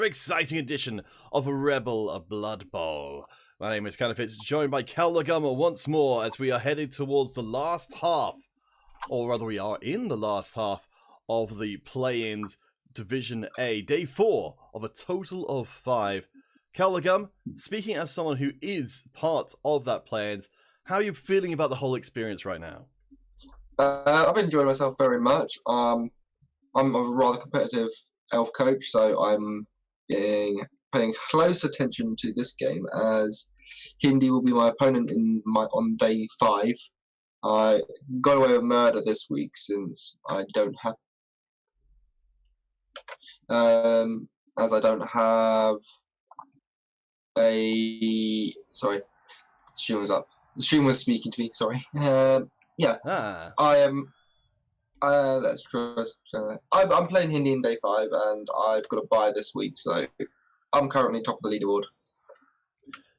exciting edition of REBBL Blood Bowl. My name is Counterfeit, joined by Calagama once more as we are headed towards the last half, or rather we are in the last half of the Playins Division A, Day 4 of a total of 5. Calagum, speaking as someone who is part of that Playins, how are you feeling about the whole experience right now? I've enjoyed myself very much. I'm a rather competitive elf coach, so I'm paying close attention to this game as Hindi will be my opponent on day 5. I got away with murder this week since I don't have sorry, the stream was up. The stream was speaking to me. Sorry. Yeah. I am. Let's try. I'm playing Hindi in day 5, and I've got a bye this week, so I'm currently top of the leaderboard.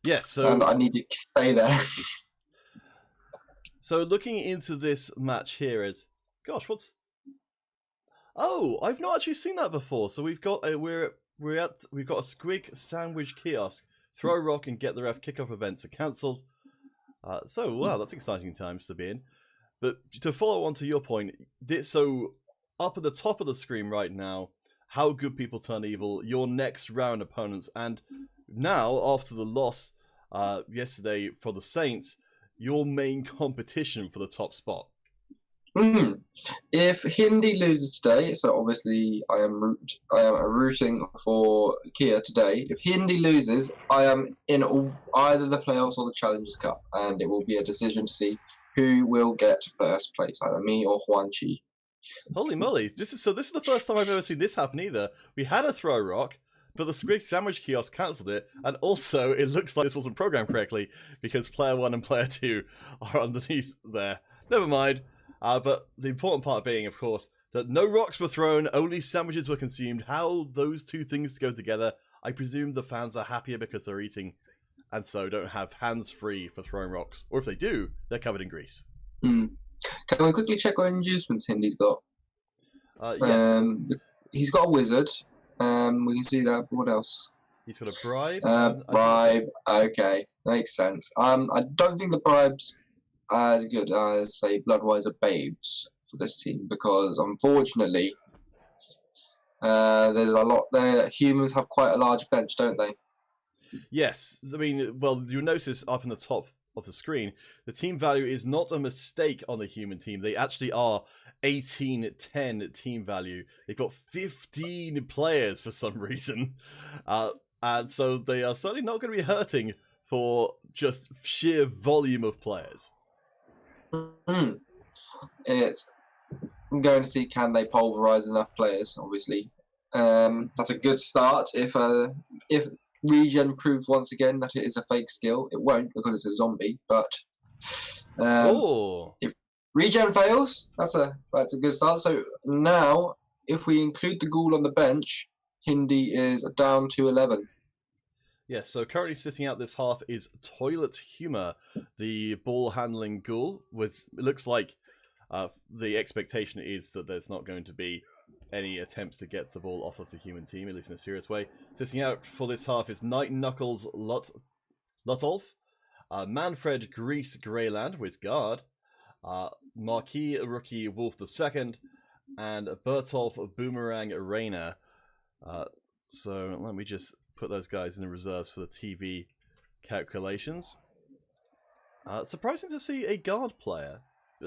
Yes, so and I need to stay there. So looking into this match here is, gosh, what's? Oh, I've not actually seen that before. So we've got a we've got a Squig sandwich kiosk, throw rock and get the ref kickoff events are cancelled. So wow, that's exciting times to be in. But to follow on to your point, so up at the top of the screen right now, how good people turn evil, your next round opponents, and now after the loss yesterday for the Saints, your main competition for the top spot. If Hindi loses today, so obviously I am rooting for Kia today. If Hindi loses, I am in either the playoffs or the Challengers Cup, and it will be a decision to see who will get first place, either me or Huan Chi. Holy moly! This is the first time I've ever seen this happen either. We had a throw rock, but the Squig sandwich kiosk cancelled it, and also it looks like this wasn't programmed correctly because player 1 and player 2 are underneath there. Never mind. But the important part being, of course, that no rocks were thrown, only sandwiches were consumed. How those two things go together, I presume the fans are happier because they're eating, and so don't have hands free for throwing rocks. Or if they do, they're covered in grease. Can we quickly check what inducements Hindi's got? Yes. He's got a wizard. We can see that. What else? He's got a bribe. Bribe. Okay, makes sense. I don't think the bribe's as good as, say, Bloodwiser Babes for this team, because unfortunately there's a lot there. Humans have quite a large bench, don't they? Yes. I mean, well, you'll notice up in the top of the screen, the team value is not a mistake on the human team. They actually are 18-10 team value. They've got 15 players for some reason. And so they are certainly not going to be hurting for just sheer volume of players. I'm going to see, can they pulverize enough players? Obviously, that's a good start. If Regen proves once again that it is a fake skill, it won't because it's a zombie. But if Regen fails, that's a good start. So now, if we include the ghoul on the bench, Hindi is down to 11. Yes, so currently sitting out this half is Toilet Humor, the ball-handling ghoul. It looks like the expectation is that there's not going to be any attempts to get the ball off of the human team, at least in a serious way. Sitting out for this half is Night Knuckles Lotolf, Manfred Grease Greyland with guard, Marquis Rookie Wolf II, and Bertolf Boomerang Arena. So let me just put those guys in the reserves for the TV calculations. Surprising to see a guard player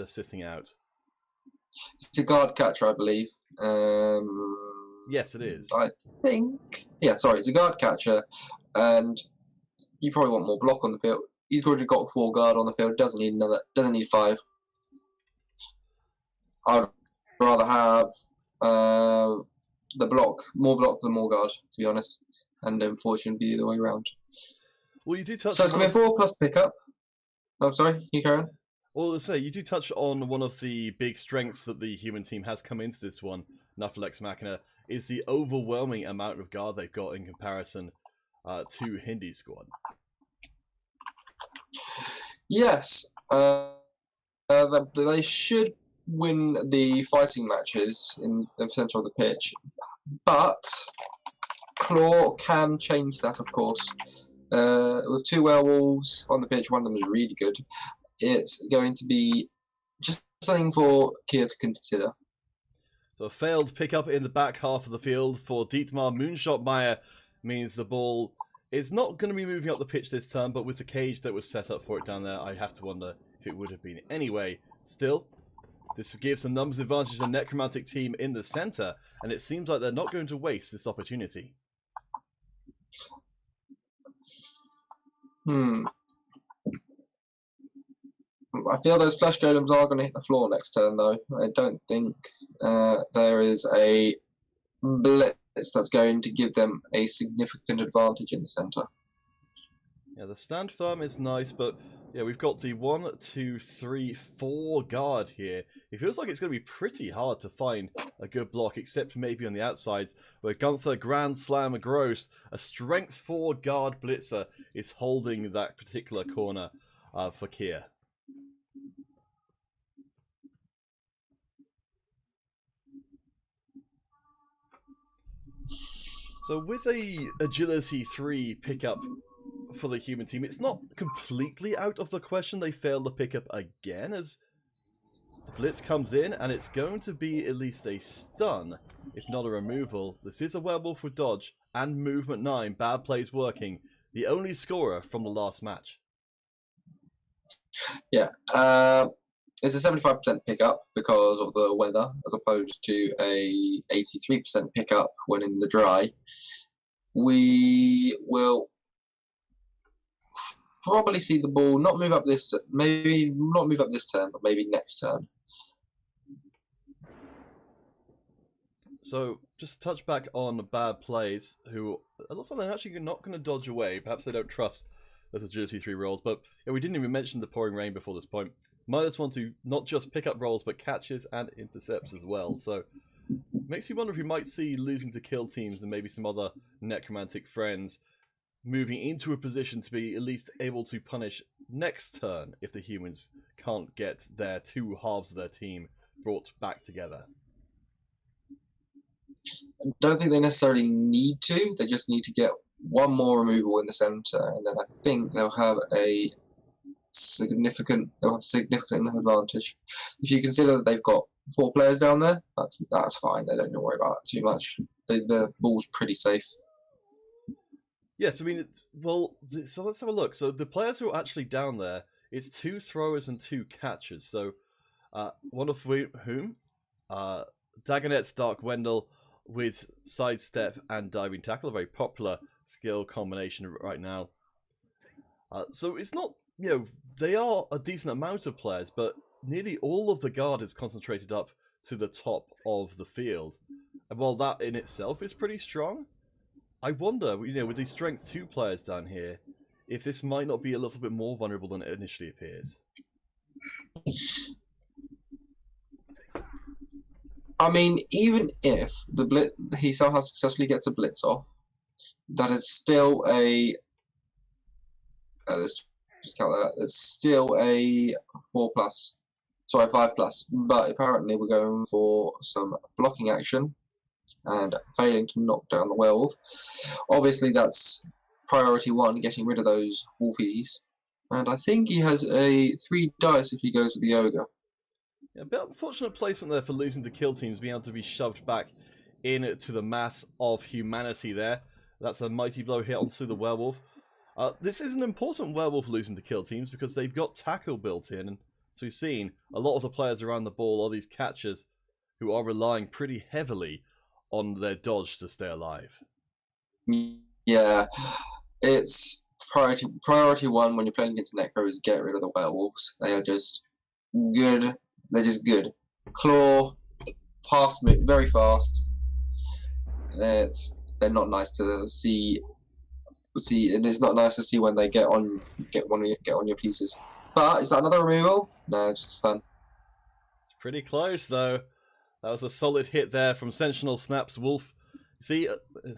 sitting out. It's a guard catcher, I believe. Yes, it is. I think. Yeah, sorry, it's a guard catcher, and you probably want more block on the field. He's already got 4 guard on the field. Doesn't need 5. I'd rather have more block than more guard, to be honest. And unfortunately, the other way around. Well, you do touch. So it's going to be a 4+ pickup. Oh, sorry, you carry on. Well, let's say you do touch on one of the big strengths that the human team has come into this one, Nufflex Machina, is the overwhelming amount of guard they've got in comparison to Hindi's squad. Yes, they should win the fighting matches in the centre of the pitch, but Claw can change that, of course. With 2 werewolves on the pitch, one of them is really good. It's going to be just something for Kia to consider. So a failed pickup in the back half of the field for Dietmar Moonshot means the ball is not going to be moving up the pitch this turn, but with the cage that was set up for it down there, I have to wonder if it would have been anyway. Still, this gives a numbers advantage to the Necromantic team in the centre, and it seems like they're not going to waste this opportunity. I feel those flesh golems are going to hit the floor next turn, though. I don't think there is a blitz that's going to give them a significant advantage in the centre. Yeah, the stand firm is nice, but yeah, we've got the 1, 2, 3, 4 guard here. It feels like it's going to be pretty hard to find a good block, except maybe on the outsides, where Gunther Grand Slam Gross, a strength 4 guard blitzer, is holding that particular corner for Kia. So with a agility 3 pickup for the human team, it's not completely out of the question they fail the pickup again, as the blitz comes in, and it's going to be at least a stun, if not a removal. This is a werewolf with dodge and movement 9, bad plays working, the only scorer from the last match. Yeah, it's a 75% pickup because of the weather, as opposed to a 83% pickup when in the dry. We will probably see the ball not move up this, maybe not move up this turn, but maybe next turn. So, just to touch back on bad plays, who it looks like they're actually not going to dodge away. Perhaps they don't trust those agility 3 rolls, but yeah, we didn't even mention the pouring rain before this point. -1 to not just pick up rolls, but catches and intercepts as well. So, makes you wonder if we might see losing to kill teams and maybe some other necromantic friends moving into a position to be at least able to punish next turn if the humans can't get their 2 halves of their team brought back together. I don't think they necessarily need to. They just need to get 1 more removal in the centre, and then I think they'll have a significant enough advantage. If you consider that they've got 4 players down there, that's fine. They don't need to worry about that too much. The ball's pretty safe. Yes, I mean, so let's have a look. So the players who are actually down there, it's 2 throwers and 2 catchers. So one of whom, Dagonet's Dark Wendell with sidestep and diving tackle, a very popular skill combination right now. So it's not, they are a decent amount of players, but nearly all of the guard is concentrated up to the top of the field. And while that in itself is pretty strong, I wonder, with these strength 2 players down here, if this might not be a little bit more vulnerable than it initially appears. I mean, even if he somehow successfully gets a blitz off, that is still a. Let's just count that. It's still a 4+. Sorry, 5+. But apparently we're going for some blocking action and failing to knock down the werewolf. Obviously, that's priority 1, getting rid of those wolfies. And I think he has a 3 dice if he goes with the ogre. Yeah, a bit unfortunate placement there for losing to kill teams, being able to be shoved back into the mass of humanity there. That's a mighty blow hit onto the werewolf. This is an important werewolf losing to kill teams because they've got tackle built in. And as we've seen, a lot of the players around the ball are these catchers who are relying pretty heavily on their dodge to stay alive. Yeah, it's priority 1 when you're playing against Necro is get rid of the werewolves. They are just good. They're just good. Claw, past me very fast. They're not nice to see. It is not nice to see when they get on your pieces. But is that another removal? No, just a stun. It's pretty close though. That was a solid hit there from Sentinel Snap's Wolf. See,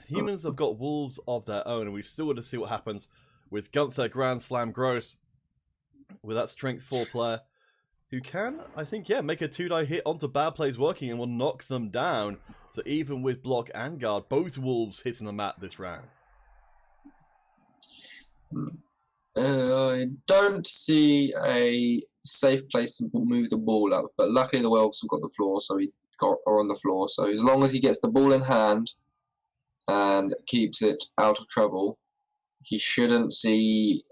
humans have got wolves of their own, and we've still got to see what happens with Gunther Grand Slam Gross with that strength 4 player. who can, I think, yeah, make a 2-die hit onto bad plays working and will knock them down. So even with block and guard, both wolves hitting the mat this round. I don't see a safe place to move the ball up, but luckily the wolves have got the floor, so are on the floor. So as long as he gets the ball in hand and keeps it out of trouble, he shouldn't see.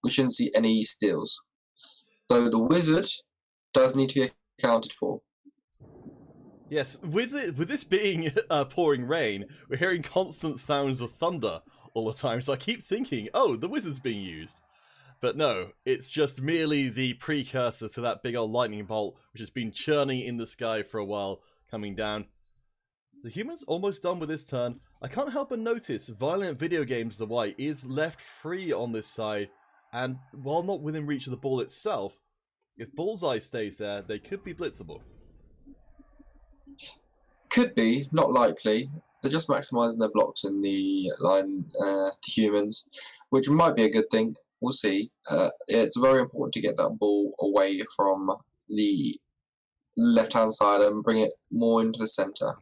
We shouldn't see any steals. Though the wizard does need to be accounted for. Yes, with this being pouring rain, we're hearing constant sounds of thunder all the time. So I keep thinking, oh, the wizard's being used. But no, it's just merely the precursor to that big old lightning bolt, which has been churning in the sky for a while, coming down. The human's almost done with this turn. I can't help but notice Violent Video Games, the white, is left free on this side. And while not within reach of the ball itself, if Bullseye stays there, they could be blitzable. Could be, not likely. They're just maximising their blocks in the line, the humans, which might be a good thing. We'll see. It's very important to get that ball away from the left-hand side and bring it more into the centre.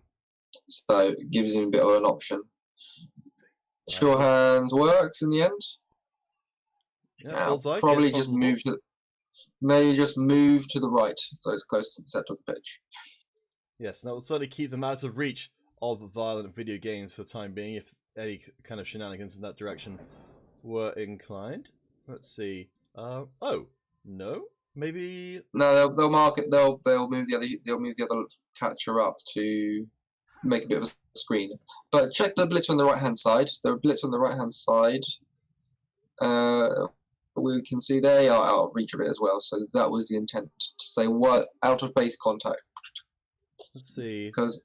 So it gives him a bit of an option. Sure hands works in the end. Yeah, probably just move to maybe just move to the right, so it's close to the centre of the pitch. Yes, that will certainly keep them out of reach of Violent Video Games for the time being, if any kind of shenanigans in that direction were inclined. Let's see. Oh no, maybe no. They'll mark it. They'll move the other catcher up to make a bit of a screen. But check the blitz on the right hand side. The blitz on the right hand side. We can see they are out of reach of it as well. So that was the intent to say what out of base contact. Let's see. Because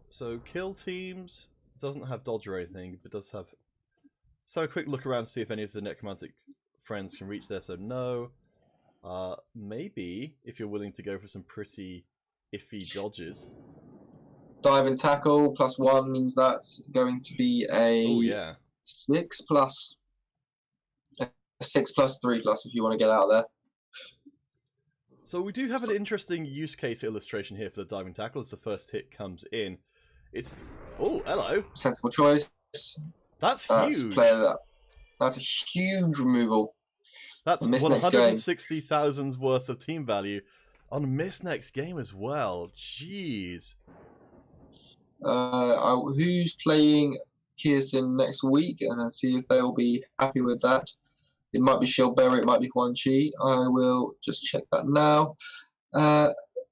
so kill teams doesn't have dodge or anything, but does have. So a quick look around to see if any of the Necromantic friends can reach there. So no. Maybe if you're willing to go for some pretty iffy dodges. Dive and tackle +1 means that's going to be a 6 plus. 6 plus 3 plus if you want to get out of there. So we do have an interesting use case illustration here for the diving tackle as the first hit comes in. It's hello. Sensible choice. That's huge. That's a huge removal. That's 160,000 worth of team value on a miss next game as well. Jeez. Who's playing Kirsten next week, and I'll see if they'll be happy with that. It might be Shellberry, it might be Huan Chi. I will just check that now.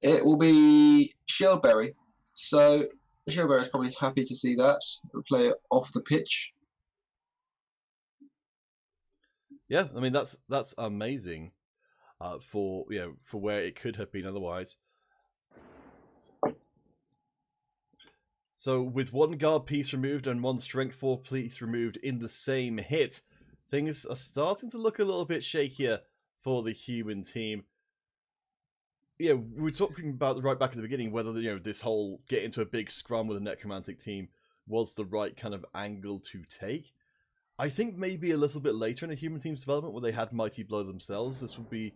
It will be Shellberry. So Shellberry is probably happy to see that. We'll play it off the pitch. Yeah, I mean that's amazing for where it could have been otherwise. So with one guard piece removed and one strength 4 piece removed in the same hit, things are starting to look a little bit shakier for the human team. Yeah, we were talking about right back at the beginning whether this whole get into a big scrum with a Necromantic team was the right kind of angle to take. I think maybe a little bit later in a human team's development where they had Mighty Blow themselves, this would be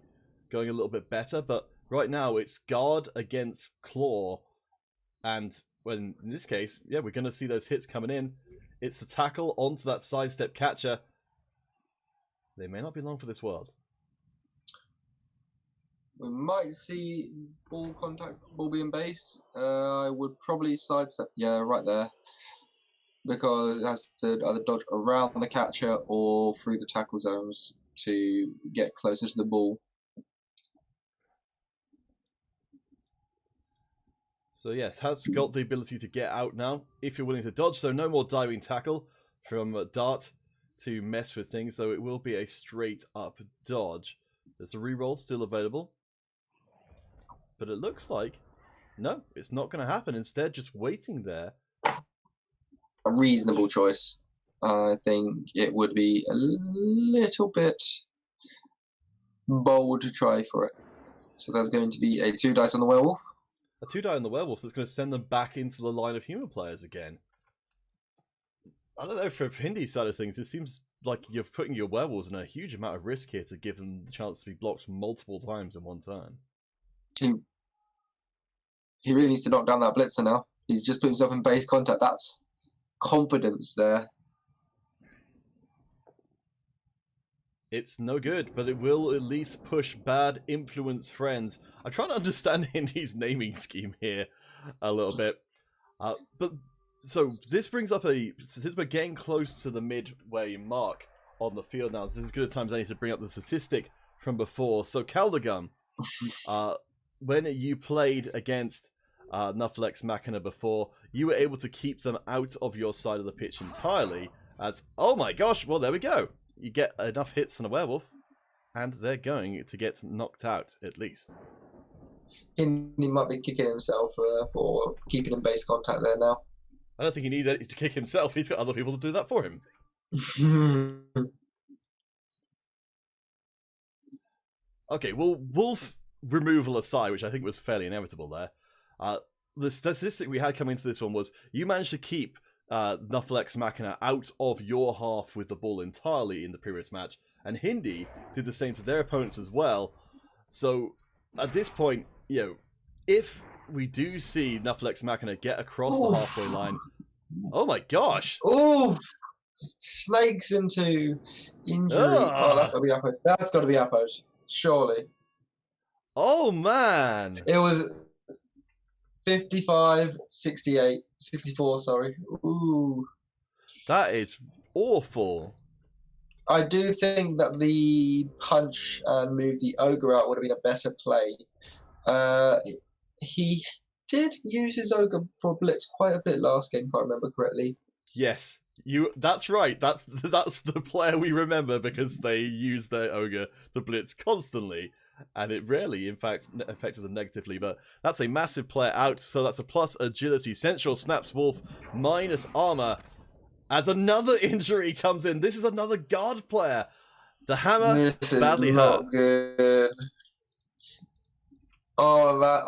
going a little bit better. But right now it's guard against claw, and when in this case, yeah, we're going to see those hits coming in. It's the tackle onto that sidestep catcher. They may not be long for this world. We might see ball being base. I would probably sidestep, right there. Because it has to either dodge around the catcher or through the tackle zones to get closer to the ball. So yes, has got the ability to get out now if you're willing to dodge. So no more diving tackle from Dart to mess with things, though it will be a straight up dodge. There's a reroll still available. But it looks like, no, it's not going to happen. Instead, just waiting there. A reasonable choice. I think it would be a little bit bold to try for it. So there's going to be a 2 dice on the werewolf. A 2 die on the werewolf that's going to send them back into the line of human players again. I don't know, for Hindy's side of things, it seems like you're putting your werewolves in a huge amount of risk here to give them the chance to be blocked multiple times in one turn. He really needs to knock down that blitzer now. He's just put himself in base contact. That's confidence there. It's no good, but it will at least push bad influence friends. I'm trying to understand Hindy's naming scheme here a little bit. But so this brings up since we're getting close to the midway mark on the field now, this is as good a time as any to bring up the statistic from before. So Caldegum, when you played against Nufflex Machina before, you were able to keep them out of your side of the pitch entirely. As, oh my gosh, well there we go. You get enough hits on a werewolf, and they're going to get knocked out, at least. He might be kicking himself for keeping in base contact there now. I don't think he needs to kick himself. He's got other people to do that for him. Okay, well, wolf removal aside, which I think was fairly inevitable there, the statistic we had coming into this one was you managed to keep Nufflex Machina out of your half with the ball entirely in the previous match, and Hindy did the same to their opponents as well. So at this point, you know, if we do see Nufflex Machina get across the halfway line, oh my gosh! Ooh, snakes into injury. Oh, that's got to be Appo. That's got to be Appo, surely. Oh man! It was 55, 68, 64, sorry. Ooh. That is awful. I do think that the punch and move the ogre out would have been a better play. He did use his ogre for blitz quite a bit last game, if I remember correctly. Yes, that's right. That's the player we remember because they use their ogre to blitz constantly. And it rarely, in fact, affected them negatively. But that's a massive player out, so that's a plus agility. Central snaps wolf, minus armor. As another injury comes in, this is another guard player. The hammer this is badly not hurt. Good. Oh, that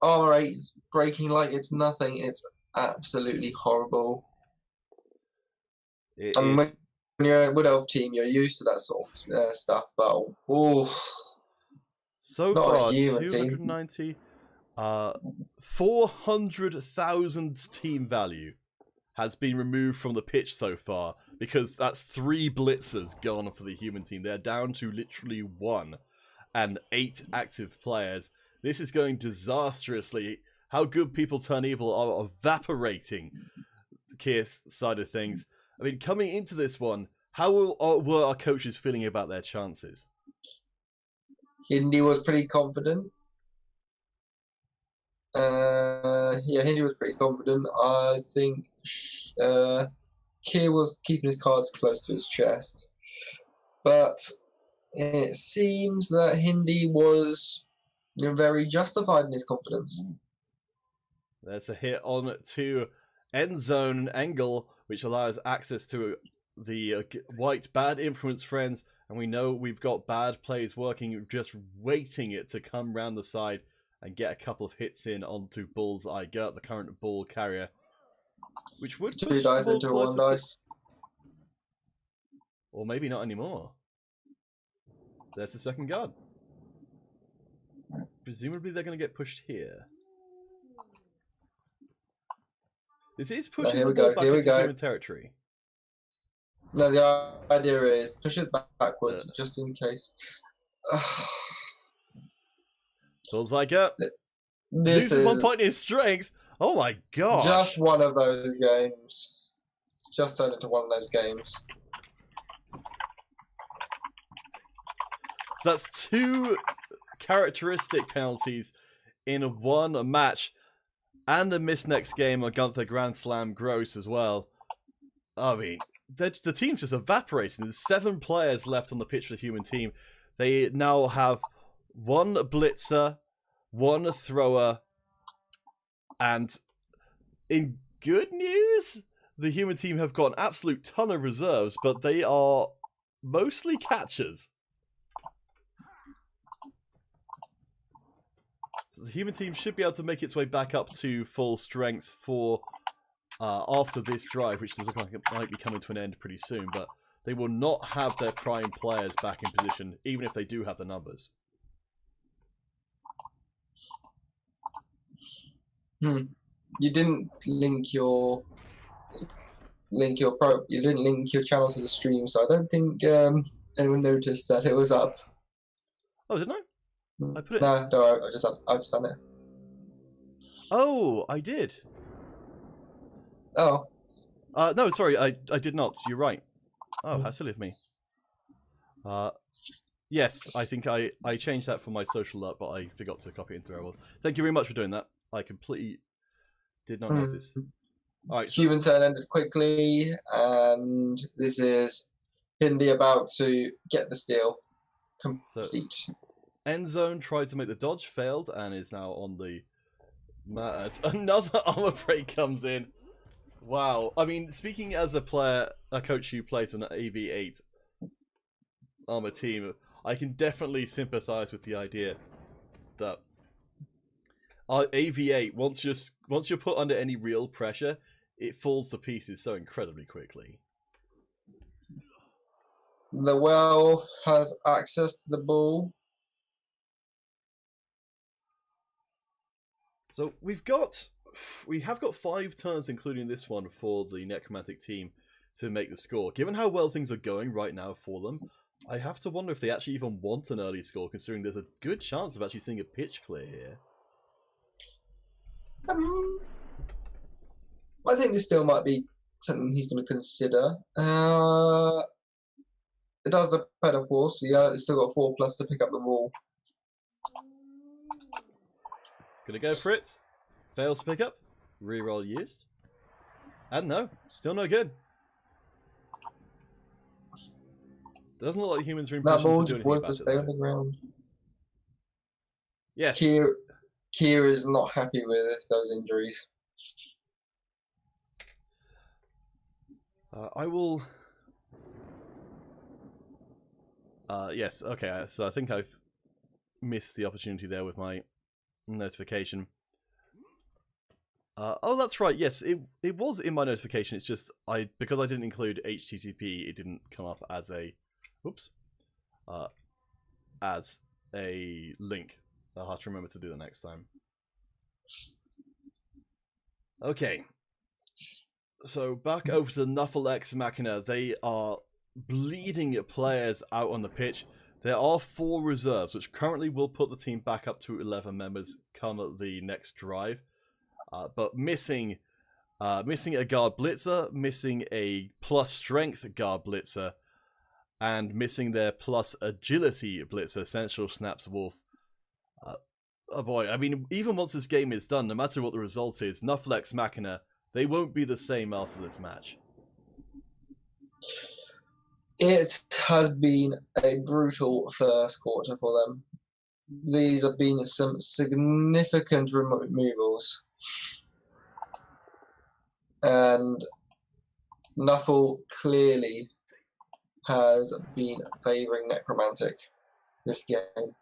armor 8 is breaking like it's nothing. It's absolutely horrible. When you're a Wood Elf team, you're used to that sort of stuff. But so far, 290, 400,000 team value has been removed from the pitch so far, because that's 3 blitzers gone for the human team. They're down to literally 1 and 8 active players. This is going disastrously. How good people turn evil are evaporating the Kear's side of things. I mean, coming into this one, how were our coaches feeling about their chances? Hindy was pretty confident. Yeah, Hindy was pretty confident. I think Keir was keeping his cards close to his chest. But it seems that Hindy was very justified in his confidence. There's a hit on to end zone Engel, which allows access to the white bad influence friends. And we know we've got bad plays working, just waiting it to come round the side and get a couple of hits in onto Bullseye Gert, the current ball carrier. Which would 2 dice into 1 dice. Or maybe not anymore. There's the second guard. Presumably they're going to get pushed here. This is pushing the ball back into human territory. No, the idea is push it backwards, just in case. Bullseye Gert loses 1 point in his strength. Oh my god! Just one of those games. It's just turned into one of those games. So that's 2 characteristic penalties in 1 match, and a miss next game on Gunther Grand Slam Gross as well. I mean, the team's just evaporating. There's 7 players left on the pitch for the human team. They now have 1 blitzer, 1 thrower, and in good news, the human team have got an absolute ton of reserves, but they are mostly catchers. So the human team should be able to make its way back up to full strength for after this drive, which looks like it might be coming to an end pretty soon, but they will not have their prime players back in position, even if they do have the numbers. You didn't link your you didn't link your channel to the stream, so I don't think anyone noticed that it was up. Oh, didn't I? I put it. No, I just done it. Oh, I did. Oh. No, sorry, I did not. You're right. Oh, how silly of me. Yes, I think I changed that for my social alert, but I forgot to copy it into REBBL. Thank you very much for doing that. I completely did not notice. All right, Cuban turn ended quickly, and this is Hindi about to get the steal complete. So, end zone tried to make the dodge, failed, and is now on the mat. Another armor break comes in. Wow. I mean, speaking as a coach who plays on an AV8 armor team, I can definitely sympathize with the idea that AV8, once you're put under any real pressure, it falls to pieces so incredibly quickly. The Werewolf has access to the ball. So we have got 5 turns, including this one, for the Necromantic team to make the score. Given how well things are going right now for them, I have to wonder if they actually even want an early score, considering there's a good chance of actually seeing a pitch clear here. I think this still might be something he's going to consider. It does depend, of course. Yeah, it's still got 4+ to pick up the ball. It's going to go for it. Fails to pick up. Reroll used. And no, still no good. Doesn't look like humans are in position to do anything about it. That ball just wants to stay on the ground. Yes. Kira is not happy with those injuries. I will... yes, okay, so I think I've missed the opportunity there with my notification. Oh, that's right, yes, it was in my notification, it's just, because I didn't include HTTP, it didn't come up as a... Oops. As a link. I'll have to remember to do that next time. Okay. So back over to Nuffle X Machina. They are bleeding players out on the pitch. There are 4 reserves, which currently will put the team back up to 11 members come the next drive. But missing a guard blitzer, missing a plus strength guard blitzer, and missing their plus agility blitzer, Essential Snaps Wolf. Oh boy, I mean, even once this game is done, no matter what the result is, Nuffle X Machina, they won't be the same after this match. It has been a brutal first quarter for them. These have been some significant removals. And Nuffle clearly has been favouring Necromantic this game.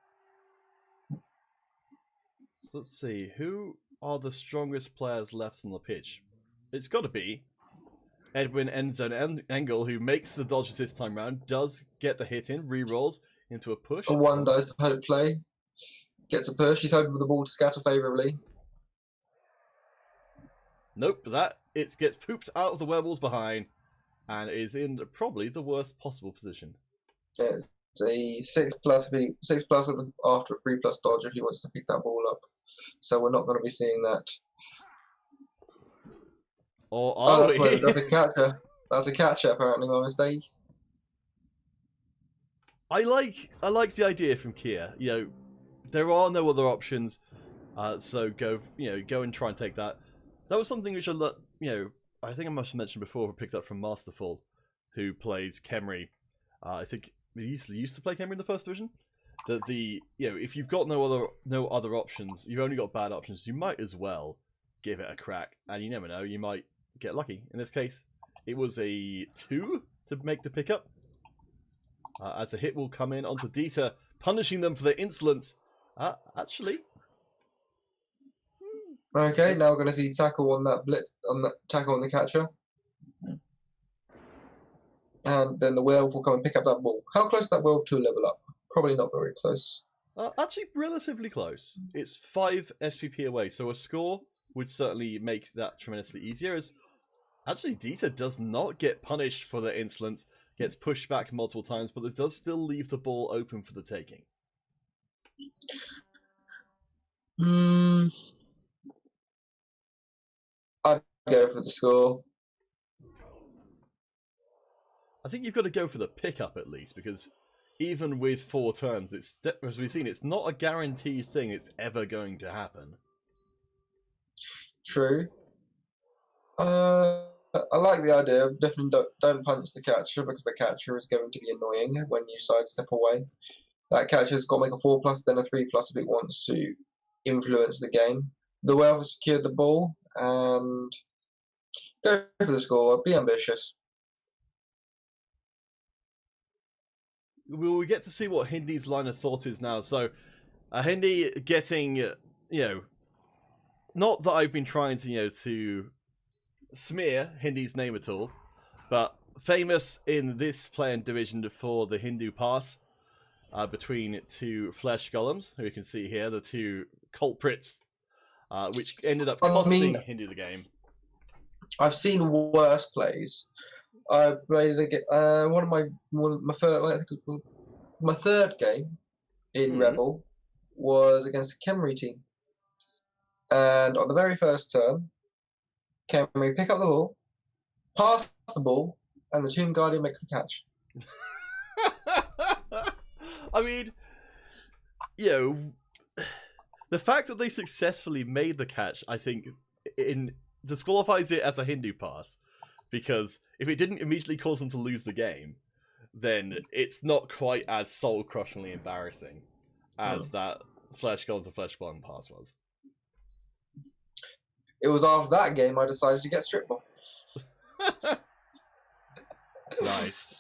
Let's see, who are the strongest players left on the pitch? It's got to be Edwin Endzone Engel, who makes the dodges this time round, does get the hit in, re-rolls into a push. A 1 dice to hope play. Gets a push, he's hoping for the ball to scatter favourably. Nope, it gets pooped out of the werewolves behind and is in probably the worst possible position. It's a 6+ with after a 3+ dodge if he wants to pick that ball up. So we're not going to be seeing that. Or are we? That's a catcher. That's a catcher, apparently, my mistake. I like the idea from Kia. You know, there are no other options, so go and try and take that. That was something which I think I must have mentioned before. Picked up from Masterful, who plays Khemri. I think he used to play Khemri in the first division. That if you've got no other options, you've only got bad options. You might as well give it a crack, and you never know, you might get lucky. In this case, it was a 2 to make the pickup. As a hit will come in onto Dieter, punishing them for their insolence. Actually, Okay, now we're going to see tackle on that blitz, on that tackle on the catcher. And then the werewolf will come and pick up that ball. How close is that werewolf to a level up? Probably not very close. Actually, relatively close. It's 5 SPP away, so a score would certainly make that tremendously easier. As actually, Dieter does not get punished for the insolence, gets pushed back multiple times, but it does still leave the ball open for the taking. I'd go for the score. I think you've got to go for the pickup at least, because even with 4 turns, it's, as we've seen, it's not a guaranteed thing it's ever going to happen. True. I like the idea. Definitely don't punch the catcher, because the catcher is going to be annoying when you sidestep away. That catcher's got to make a 4+, then a 3+ if it wants to influence the game. The werewolf has secured the ball, and go for the score. Be ambitious. We'll get to see what Hindy's line of thought is now. So, Hindi getting, not that I've been trying to, to smear Hindy's name at all, but famous in this playing division for the Hindu pass between 2 flesh golems, who you can see here, the 2 culprits, which ended up costing Hindu the game. I've seen worse plays. I played my third game in REBBL was against a Khemri team, and on the very first turn, Khemri pick up the ball, pass the ball, and the Tomb Guardian makes the catch. I mean, the fact that they successfully made the catch, I think, disqualifies it as a Hindu pass. Because if it didn't immediately cause them to lose the game, then it's not quite as soul-crushingly embarrassing as that flesh golem to flesh golem pass was. It was after that game I decided to get strip ball. Nice.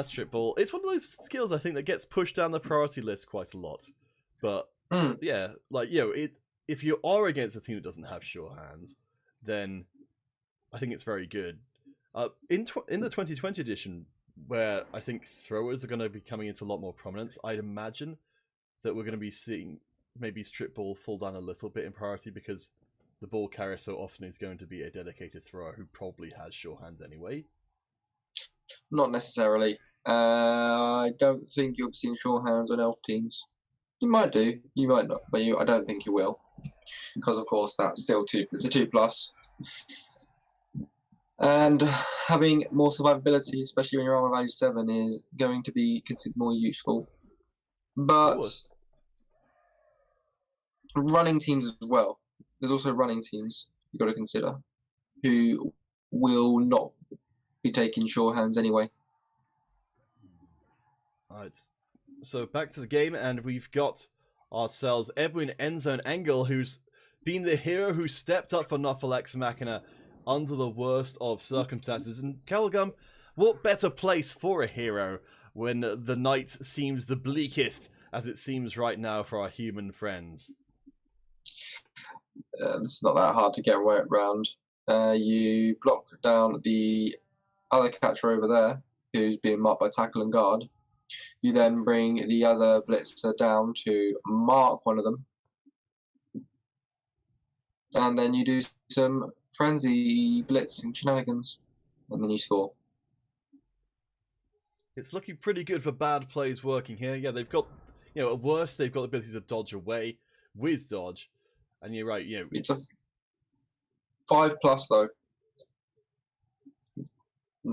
Strip ball. It's one of those skills I think that gets pushed down the priority list quite a lot. But yeah, if you are against a team that doesn't have sure hands, then I think it's very good. In the 2020 edition, where I think throwers are going to be coming into a lot more prominence, I'd imagine that we're going to be seeing maybe strip ball fall down a little bit in priority, because the ball carrier so often is going to be a dedicated thrower who probably has sure hands anyway. Not necessarily. I don't think you'll be seeing sure hands on elf teams. You might do, you might not, but I don't think you will, because of course that's still it's a 2+. And having more survivability, especially when your armor value 7, is going to be considered more useful. But running teams as well. There's also running teams you've got to consider who will not be taking sure hands anyway. Alright, so back to the game, and we've got ourselves Edwin Endzone Engel, who's been the hero who stepped up for Notfalex Machina under the worst of circumstances. And Calgum, what better place for a hero when the night seems the bleakest as it seems right now for our human friends? It's not that hard to get around. You block down the other catcher over there, who's being marked by tackle and guard. You then bring the other blitzer down to mark one of them. And then you do some frenzy blitzing shenanigans, and then you score. It's looking pretty good for bad plays working here. Yeah, they've got, at worst, they've got the ability to dodge away with dodge. And you're right, it's a 5+ though.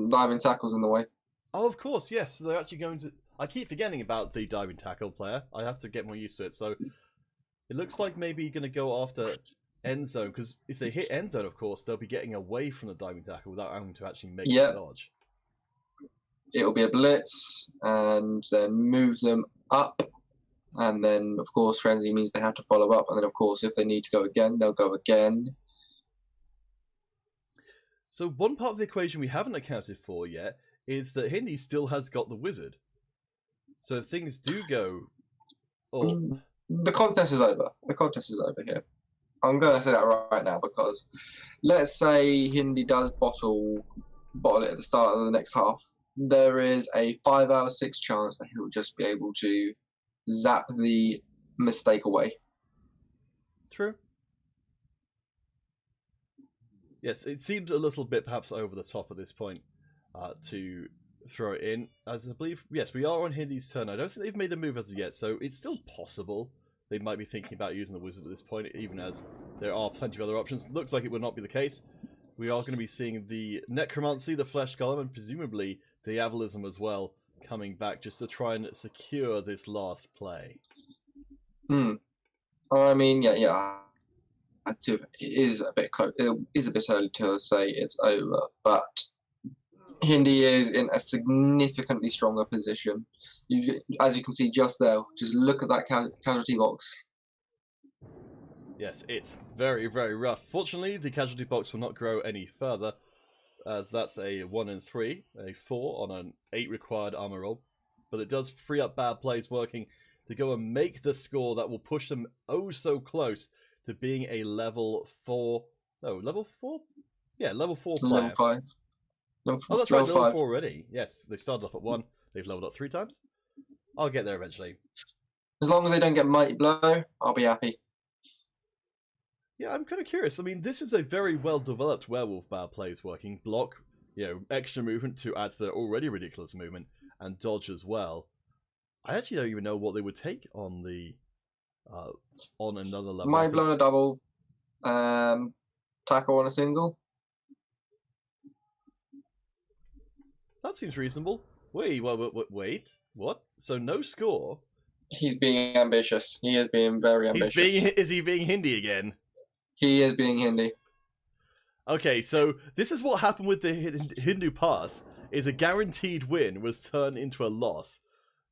Diving tackle's in the way. Oh, of course, yes. So they're actually going to... I keep forgetting about the diving tackle player. I have to get more used to it. So it looks like maybe you're going to go after end zone, because if they hit end zone, of course, they'll be getting away from the diving tackle without having to actually make the dodge. It'll be a blitz, and then move them up, and then, of course, frenzy means they have to follow up, and then, of course, if they need to go again, they'll go again. So one part of the equation we haven't accounted for yet is that Hindi still has got the wizard. So if things do go... The contest is over. The contest is over here. I'm going to say that right now because let's say Hindi does bottle it at the start of the next half. There is a 5 out of 6 chance that he'll just be able to zap the mistake away. True. Yes, it seems a little bit perhaps over the top at this point to throw it in. As I believe, yes, we are on Hindi's turn. I don't think they've made a move as of yet, so it's still possible they might be thinking about using the wizard at this point, even as there are plenty of other options. Looks like it would not be the case. We are going to be seeing the Necromancy, the Flesh Golem, and presumably Diabolism as well coming back just to try and secure this last play. I mean, yeah. It is a bit close. It is a bit early to say it's over, but Hindi is in a significantly stronger position. As you can see just there, just look at that casualty box. Yes, it's very, very rough. Fortunately, the casualty box will not grow any further, as that's a 1 in 3, a 4 on an 8 required armor roll. But it does free up bad plays working to go and make the score that will push them oh so close to being a level 4. No, level 4? Yeah, level 4 player. Level 5. Oh, that's right, level 4 already. Yes, they started off at 1. They've leveled up 3 times. I'll get there eventually. As long as they don't get Mighty Blow, I'll be happy. Yeah, I'm kind of curious. I mean, this is a very well-developed werewolf bad plays working. Block, extra movement to add to their already ridiculous movement, and dodge as well. I actually don't even know what they would take on the on another level. Mighty Blow on a double, tackle on a single. That seems reasonable. Wait, what? So no score? He's being ambitious. He is being very ambitious. Is he being Hindi again? He is being Hindi. Okay, so this is what happened with the Hindu pass, is a guaranteed win was turned into a loss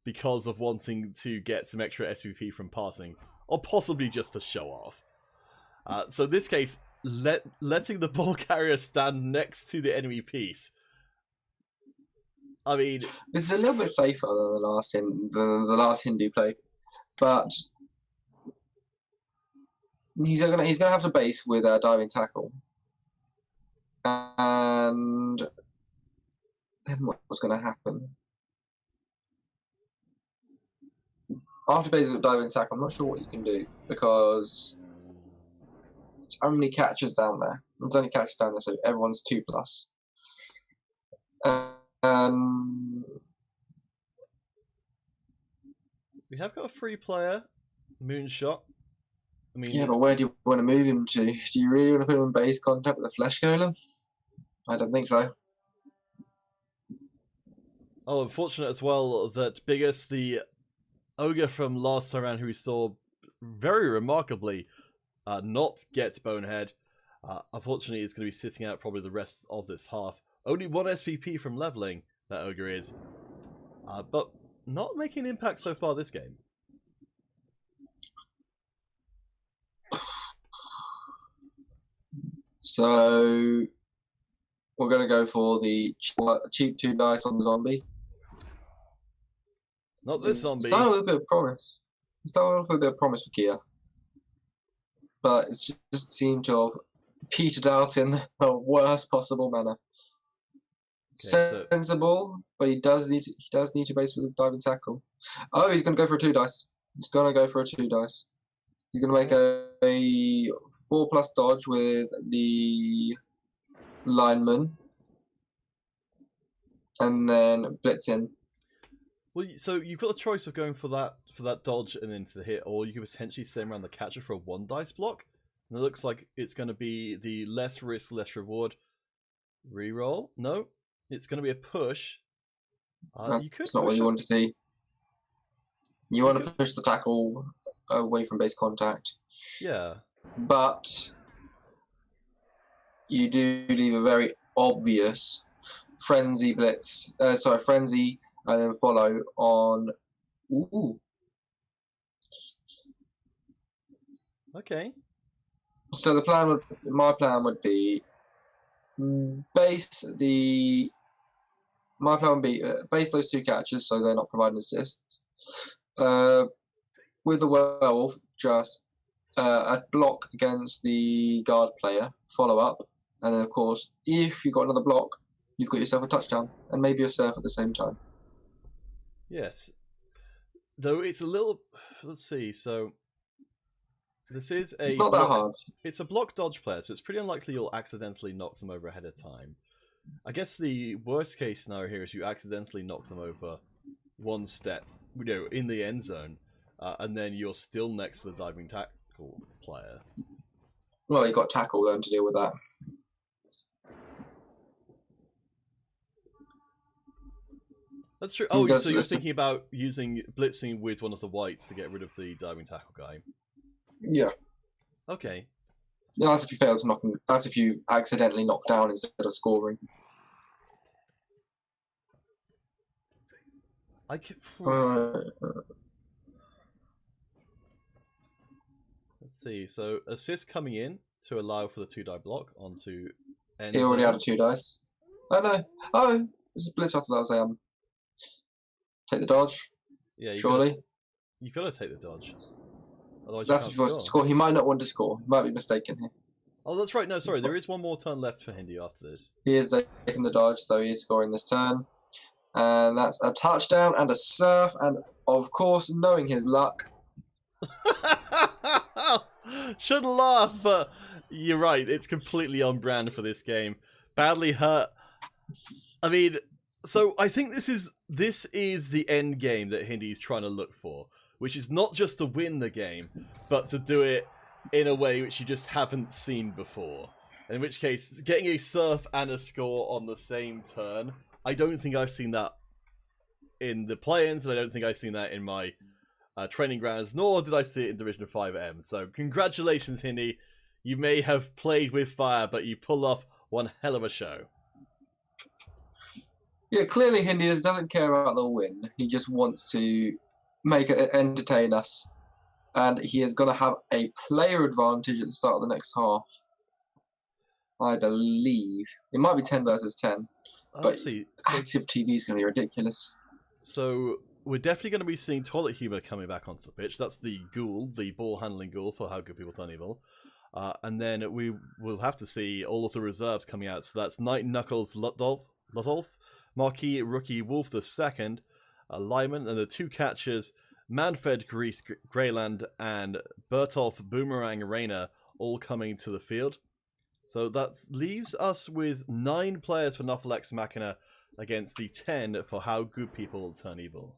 because of wanting to get some extra SVP from passing, or possibly just to show off. So in this case, letting the ball carrier stand next to the enemy piece. I mean, this is a little bit safer than the last Hindu play, but he's gonna have to base with a diving tackle, and then what's gonna happen? After base with diving tackle, I'm not sure what you can do because it's only catches down there. It's only catches down there, so everyone's 2+. We have got a free player, Moonshot. I mean, yeah, but where do you want to move him to? Do you really want to put him in base contact with the Flesh Golem? I don't think so. Oh, unfortunate as well that Biggest, the ogre from last time around, who we saw very remarkably not get Bonehead, unfortunately is going to be sitting out probably the rest of this half. Only 1 SVP from leveling, that ogre is. But not making an impact so far this game. So we're going to go for the cheap 2 dice on the zombie. Not this zombie. Started with a bit of promise. Started off with a bit of promise for Kia. But it's just seemed to have petered out in the worst possible manner. Okay, sensible, but he does need to base with a diving tackle. Oh, he's going to go for a 2 dice. He's going to go for a 2 dice. He's going to make a 4+ dodge with the lineman, and then blitz in. Well, so you've got the choice of going for that dodge and into the hit, or you could potentially stay around the catcher for a 1 dice block. And it looks like it's going to be the less risk, less reward. Reroll? No, it's going to be a push. That's not what you want to see. You want to push the tackle away from base contact. Yeah. But you do leave a very obvious frenzy blitz. Frenzy, and then follow on. Ooh. Okay. So my plan would be base those 2 catches so they're not providing assists. With the werewolf, just a block against the guard player, follow up, and then of course, if you've got another block, you've got yourself a touchdown and maybe a surf at the same time. Yes. Though it's a little... Let's see, so... This is a... It's not that hard. It's a block dodge player, so it's pretty unlikely you'll accidentally knock them over ahead of time. I guess the worst case scenario here is you accidentally knock them over one step, in the end zone, and then you're still next to the diving tackle player. Well, you've got tackle then to deal with that. That's true. Oh, so you're thinking about using blitzing with one of the whites to get rid of the diving tackle guy. Yeah. Okay. Yeah, that's if you fail to knock him. That's if you accidentally knock down instead of scoring. Let's see. So assist coming in to allow for the 2-die block onto. He already had a 2 dice. Oh no! Oh, this is blitz. I thought that was take the dodge. Yeah, surely. You've got to take the dodge. Otherwise, that's if he wants to score. He might not want to score. He might be mistaken here. Oh, that's right. No, sorry. There is one more turn left for Hindi after this. He is taking the dodge, so he is scoring this turn. And that's a touchdown and a surf, and of course, knowing his luck. Shouldn't laugh, but you're right. It's completely on brand for this game. Badly hurt. I mean, so I think this is the end game that Hindi's trying to look for, which is not just to win the game, but to do it in a way which you just haven't seen before. In which case, getting a surf and a score on the same turn, I don't think I've seen that in the Playins, and I don't think I've seen that in my training grounds, nor did I see it in Division 5M. So congratulations, Hindi. You may have played with fire, but you pull off one hell of a show. Yeah, clearly Hindi doesn't care about the win. He just wants to make it entertain us. And he is going to have a player advantage at the start of the next half. I believe. It might be 10 versus 10. But active TV is going to be ridiculous. So we're definitely going to be seeing Toilet Humor coming back onto the pitch. That's the ghoul, the ball-handling ghoul for How Good People Turn Evil. And then we will have to see all of the reserves coming out. So that's Night Knuckles Lotolf, Marquis Rookie Wolf II, Lyman, and the 2 catchers, Manfred Grease Greyland and Bertolf Boomerang Rayner, all coming to the field. So that leaves us with 9 players for Nufflex Machina against the 10 for How Good People Turn Evil.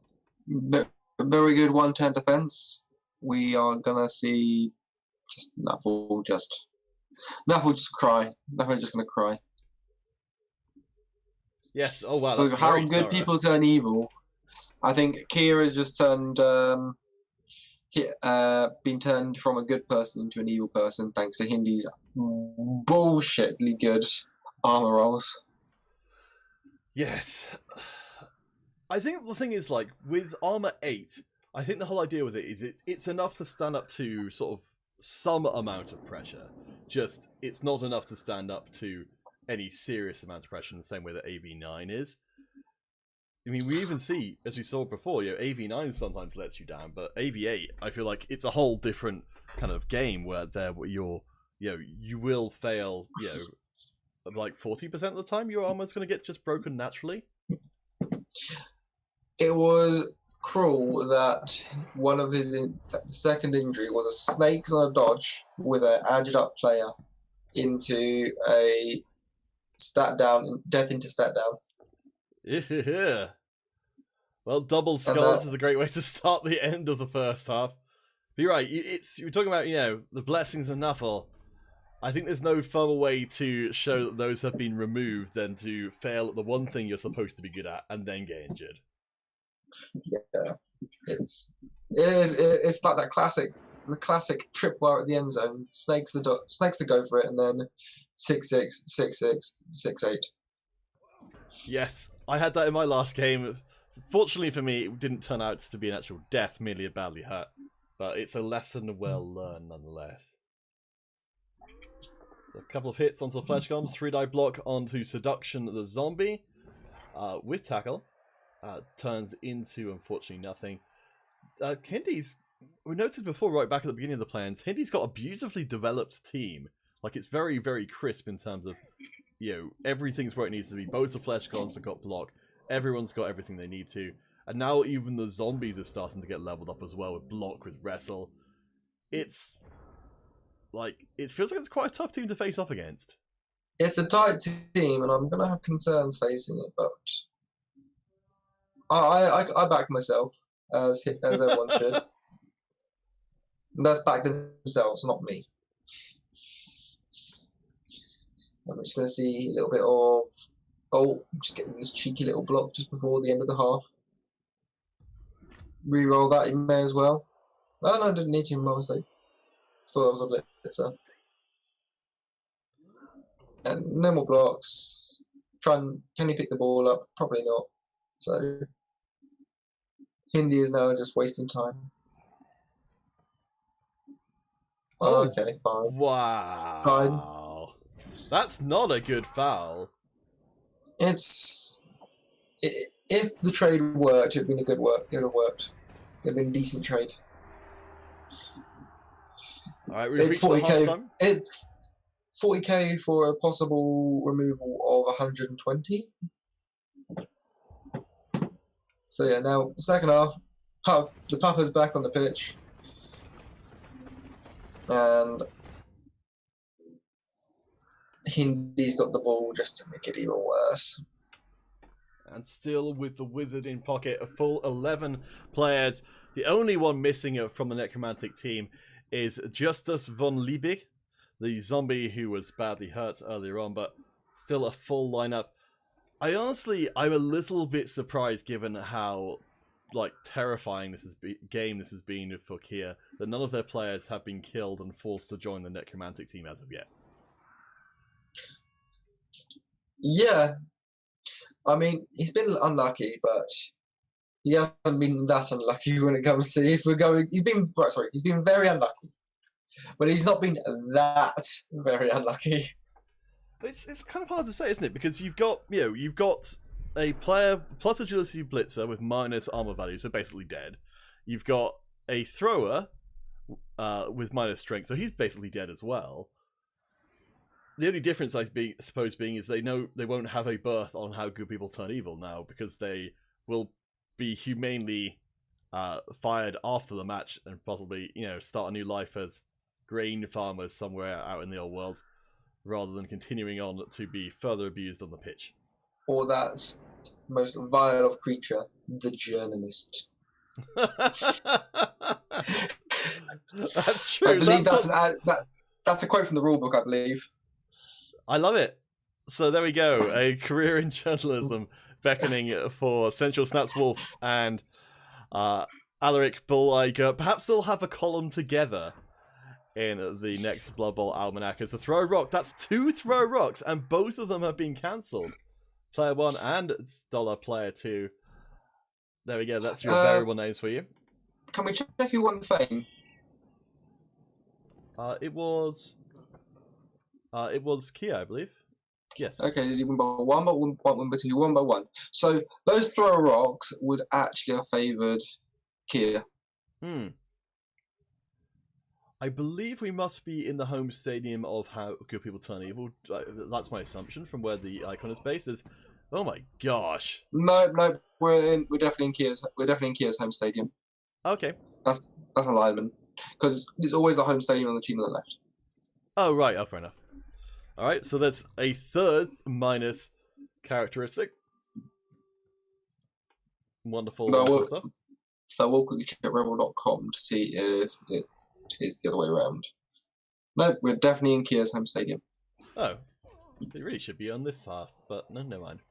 Very good 1-10 defense. We are gonna see Nuffle just cry. Nuffle just gonna cry. Yes. Oh wow. So How Good thorough. People Turn Evil. I think Kira's just turned been turned from a good person into an evil person thanks to Hindi's bullshitly good armor rolls. Yes. I think the thing is, like, with armor 8, I think the whole idea with it is it's enough to stand up to sort of some amount of pressure. Just, it's not enough to stand up to any serious amount of pressure in the same way that AV9 is. I mean, we even see, as we saw before, AV9 sometimes lets you down, but AV8, I feel like it's a whole different kind of game where you will fail, like 40% of the time your armor's going to get just broken naturally. It was cruel that one of his second injury was a snakes on a dodge with an edged up player into a stat down, death into stat down. Yeah. Well, double skulls is a great way to start the end of the first half. But you're right. You're talking about the blessings of Nuffle. I think there's no further way to show that those have been removed than to fail at the one thing you're supposed to be good at and then get injured. Yeah, it's like that classic tripwire at the end zone. Snakes to go for it, and then 6-6, 6-6, 6-8. Yes, I had that in my last game. Fortunately for me, it didn't turn out to be an actual death, merely a badly hurt. But it's a lesson well learned nonetheless. So a couple of hits onto the flesh guns, 3-die block onto Seduction the zombie with tackle. Turns into, unfortunately, nothing. Hindi's we noted before, right back at the beginning of the plans, Hindy's got a beautifully developed team. Like, it's very, very crisp in terms of, everything's where it needs to be. Both the flesh columns have got block. Everyone's got everything they need to. And now even the zombies are starting to get leveled up as well with block, with wrestle. It's, it feels like it's quite a tough team to face off against. It's a tight team, and I'm going to have concerns facing it, but I back myself, as everyone should. And that's back themselves, not me. I'm just going to see a little bit of... Oh, just getting this cheeky little block just before the end of the half. Reroll that, you may as well. Oh, no, I didn't need to, my mistake. Thought that was a blitzer. And no more blocks. Can he pick the ball up? Probably not. So, Hindi is now just wasting time. Oh, okay, fine. Wow. Fine. That's not a good foul. If the trade worked, it'd been a good work. It would have worked. It'd been a decent trade. All right, we've it's reached 40k. It's 40k for a possible removal of 120. So yeah, now second half, the Papa's back on the pitch, and Hindy's got the ball just to make it even worse. And still with the Wizard in pocket, a full 11 players. The only one missing from the Necromantic team is Justus von Liebig, the zombie who was badly hurt earlier on, but still a full lineup. I'm a little bit surprised given how terrifying this has been for Kia, that none of their players have been killed and forced to join the Necromantic team as of yet. Yeah. I mean, he's been unlucky, but he hasn't been that unlucky when it comes to he's been very unlucky, but he's not been that very unlucky. It's kind of hard to say, isn't it? Because you've got a player plus agility blitzer with minus armor value, so basically dead. You've got a thrower with minus strength, so he's basically dead as well. The only difference, I suppose, being is they know they won't have a birth on how good people turn evil now, because they will be humanely fired after the match and possibly, start a new life as grain farmers somewhere out in the old world, rather than continuing on to be further abused on the pitch. Or that most vile of creature, the journalist. That's true. I believe that's a quote from the rulebook, I believe. I love it. So there we go. A career in journalism beckoning for Central Snaps Wolf and Alaric Bull Iger. Perhaps they'll have a column together in the next Blood Bowl Almanac as the Throw Rock. That's 2 Throw Rocks, and both of them have been cancelled. Player 1 and Player 2. There we go. That's your variable names for you. Can we check who won the fame? It was Kia, I believe. Yes. Okay, did he win by 1, but won by 2? He won by 1. So those Throw Rocks would actually have favoured Kia. I believe we must be in the home stadium of how good people turn evil. That's my assumption from where the icon is based. Oh my gosh. No, we're definitely in Kia's. We're definitely in Kia's home stadium. Okay. That's alignment, because there's always a home stadium on the team on the left. Oh right. Oh, fair enough. All right. So that's a third minus characteristic. Wonderful. Stuff. So we'll quickly check REBBL.com to see if it is the other way around. No, we're definitely in Kia's home stadium. Oh, it really should be on this half, but no, never mind.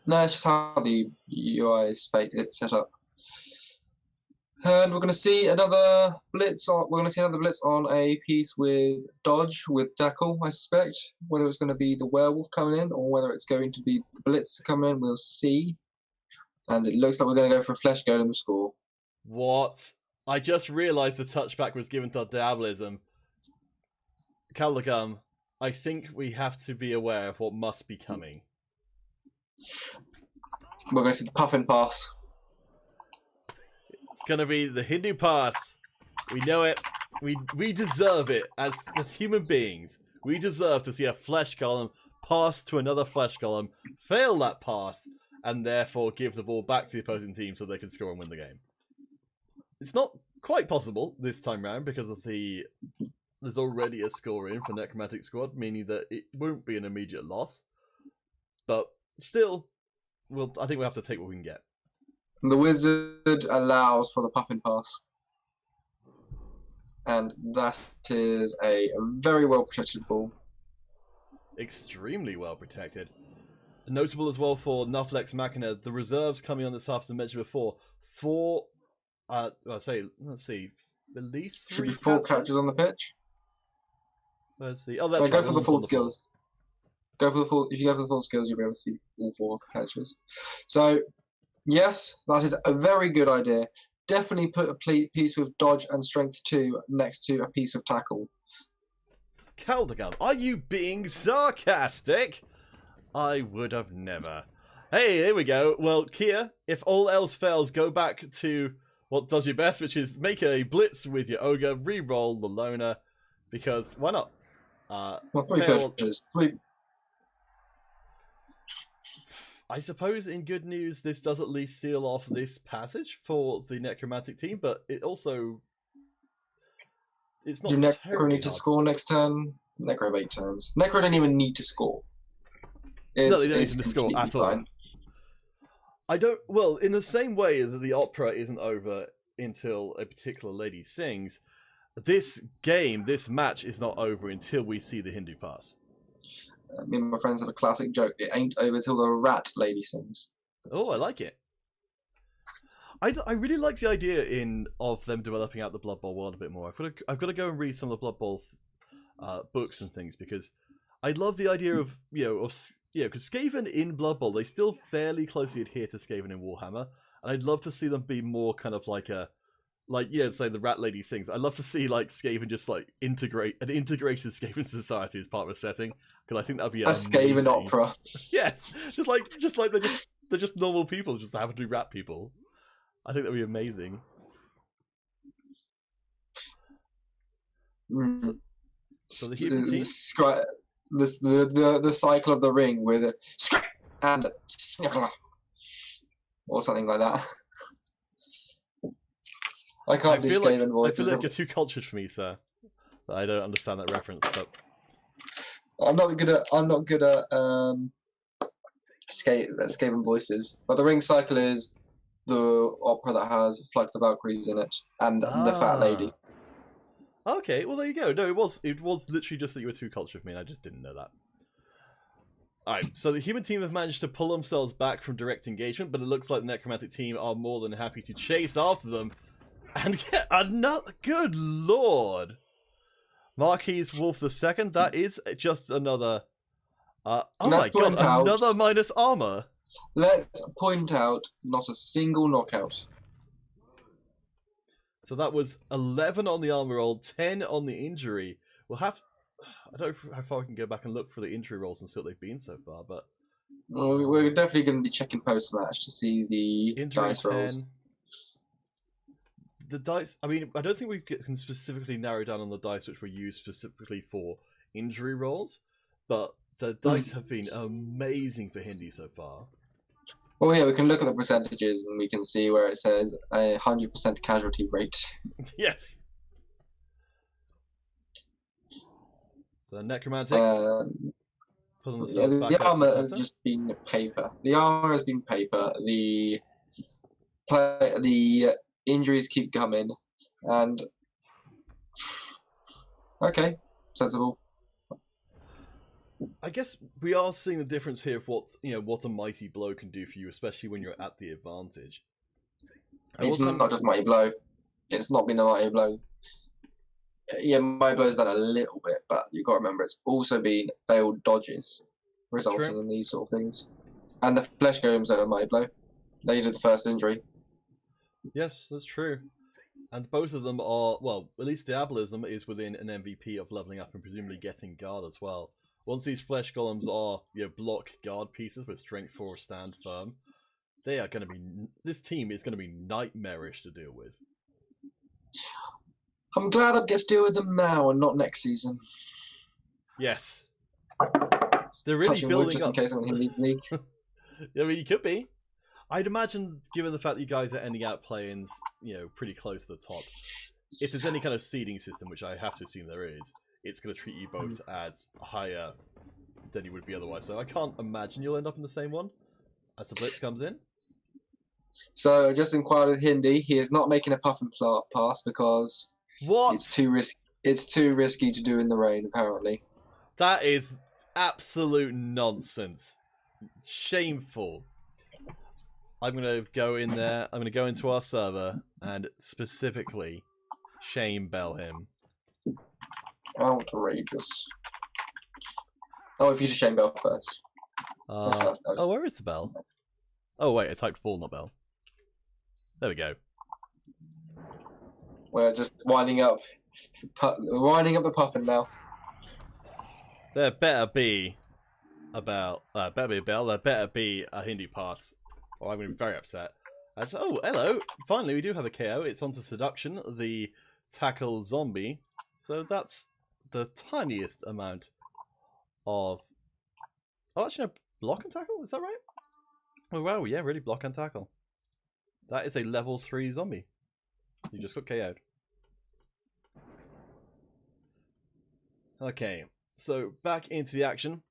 No, it's just how the UI is set up. And we're going to see another blitz. We're going to see another blitz on a piece with Dodge with Dackle, I suspect. Whether it's going to be the werewolf coming in or whether it's going to be the blitz coming in, we'll see. And it looks like we're going to go for a flesh golem score. What? I just realised the touchback was given to Diabolism. Calagum, I think we have to be aware of what must be coming. We're going to see the puffin pass. It's going to be the Hindu pass. We know it. We deserve it as human beings. We deserve to see a flesh golem pass to another flesh golem, fail that pass, and therefore give the ball back to the opposing team so they can score and win the game. It's not quite possible this time round because of there's already a score in for Necromantic squad, meaning that it won't be an immediate loss. But still, I think we'll have to take what we can get. The wizard allows for the puffin pass. And that is a very well protected ball. Extremely well protected. Notable as well for Nufflex Machina, the reserves coming on this half, as I mentioned before, let's see, at least 3 Should be 4 catches on the pitch. Let's see. Oh, that's so right. Go for the full skills. Go for the full. If you go for the full skills, you'll be able to see all 4 of the catches. So, yes, that is a very good idea. Definitely put a piece with dodge and strength 2 next to a piece of tackle. Caldegal, are you being sarcastic? I would have never. Hey, here we go. Well, Kia, if all else fails, go back to what does your best, which is make a blitz with your ogre, re-roll the loner, because why not? Well, 3 pitches. 3. I suppose in good news, this does at least seal off this passage for the Necromantic team, but it also... It's not. Do Necro need to score next turn? Necro have 8 turns. Necro don't even need to score. No, they don't need to score at all. I don't... Well, in the same way that the opera isn't over until a particular lady sings, this game, this match is not over until we see the Hindu pass. Me and my friends have a classic joke. It ain't over till the rat lady sings. Oh, I like it. I really like the idea of them developing out the Blood Bowl world a bit more. I've got to go and read some of the Blood Bowl books and things, because I love the idea of because Skaven in Blood Bowl, they still fairly closely adhere to Skaven in Warhammer, and I'd love to see them be more kind of like say the Rat Lady sings. I'd love to see Skaven just integrate an integrated Skaven society as part of a setting, because I think that'd be a Skaven opera. Yes, just like they're just normal people, just happen to be rat people. I think that'd be amazing. So the human team? The cycle of the ring with a and or something like that. I can't do Skaven voices. I feel like you're too cultured for me, sir. I don't understand that reference. But I'm not good at Skaven voices. But the ring cycle is the opera that has Flight of the Valkyries in it and the Fat Lady. Okay, well there you go. No, it was literally just that you were too cultured for me, and I just didn't know that. Alright, so the human team have managed to pull themselves back from direct engagement, but it looks like the Necromantic team are more than happy to chase after them and get another... Good lord! Marquis Wolf II, that is just another... oh my god, another minus armor! Let's point out, not a single knockout. So that was 11 on the armor roll, 10 on the injury. We'll have... I don't know how far we can go back and look for the injury rolls and see what they've been so far, but... Well, we're definitely going to be checking post-match to see the injury dice 10. Rolls. The dice... I mean, I don't think we can specifically narrow down on the dice which were used specifically for injury rolls, but the dice have been amazing for Hindi so far. Well, yeah, we can look at the percentages and we can see where it says 100% casualty rate. Yes. So Necromantic. The armor has just been paper. The armor has been paper. The injuries keep coming, and okay, sensible. I guess we are seeing the difference here of what a mighty blow can do for you, especially when you're at the advantage. It's not just mighty blow. It's not been the mighty blow. Yeah, mighty blow's done a little bit, but you've got to remember it's also been failed dodges, resulting in these sort of things. And the flesh golems don't have mighty blow. They did the first injury. Yes, that's true. And both of them are, well, at least Diabolism is within an MVP of leveling up and presumably getting guard as well. Once these flesh golems are block guard pieces with strength 4 stand firm, they are going to be... This team is going to be nightmarish to deal with. I'm glad I get to deal with them now and not next season. Yes. They're really Touching wood building just up. in case I'm in the league. I mean, you could be. I'd imagine, given the fact that you guys are ending out play-ins, pretty close to the top, if there's any kind of seeding system, which I have to assume there is, it's going to treat you both as higher than you would be otherwise. So I can't imagine you'll end up in the same one as the Blitz comes in. So I just inquired with Hindi. He is not making a puff and pass because it's too risky. It's too risky to do in the rain, apparently. That is absolute nonsense. Shameful. I'm going to go in there. I'm going to go into our server and specifically shame bell him. Outrageous. Oh, if you just shame bell first. Oh, where is the bell? Oh, wait, I typed ball, not bell. There we go. We're just winding up the puffin now. There better be about better be a bell. There better be a Hindi pass, or I'm going to be very upset. Oh, hello! Finally, we do have a KO. It's onto seduction, the tackle zombie. So that's the tiniest amount of. Oh, actually, no, block and tackle. Is that right? Oh wow, yeah, really block and tackle. That is a level 3 zombie. You just got KO'd. Okay, so back into the action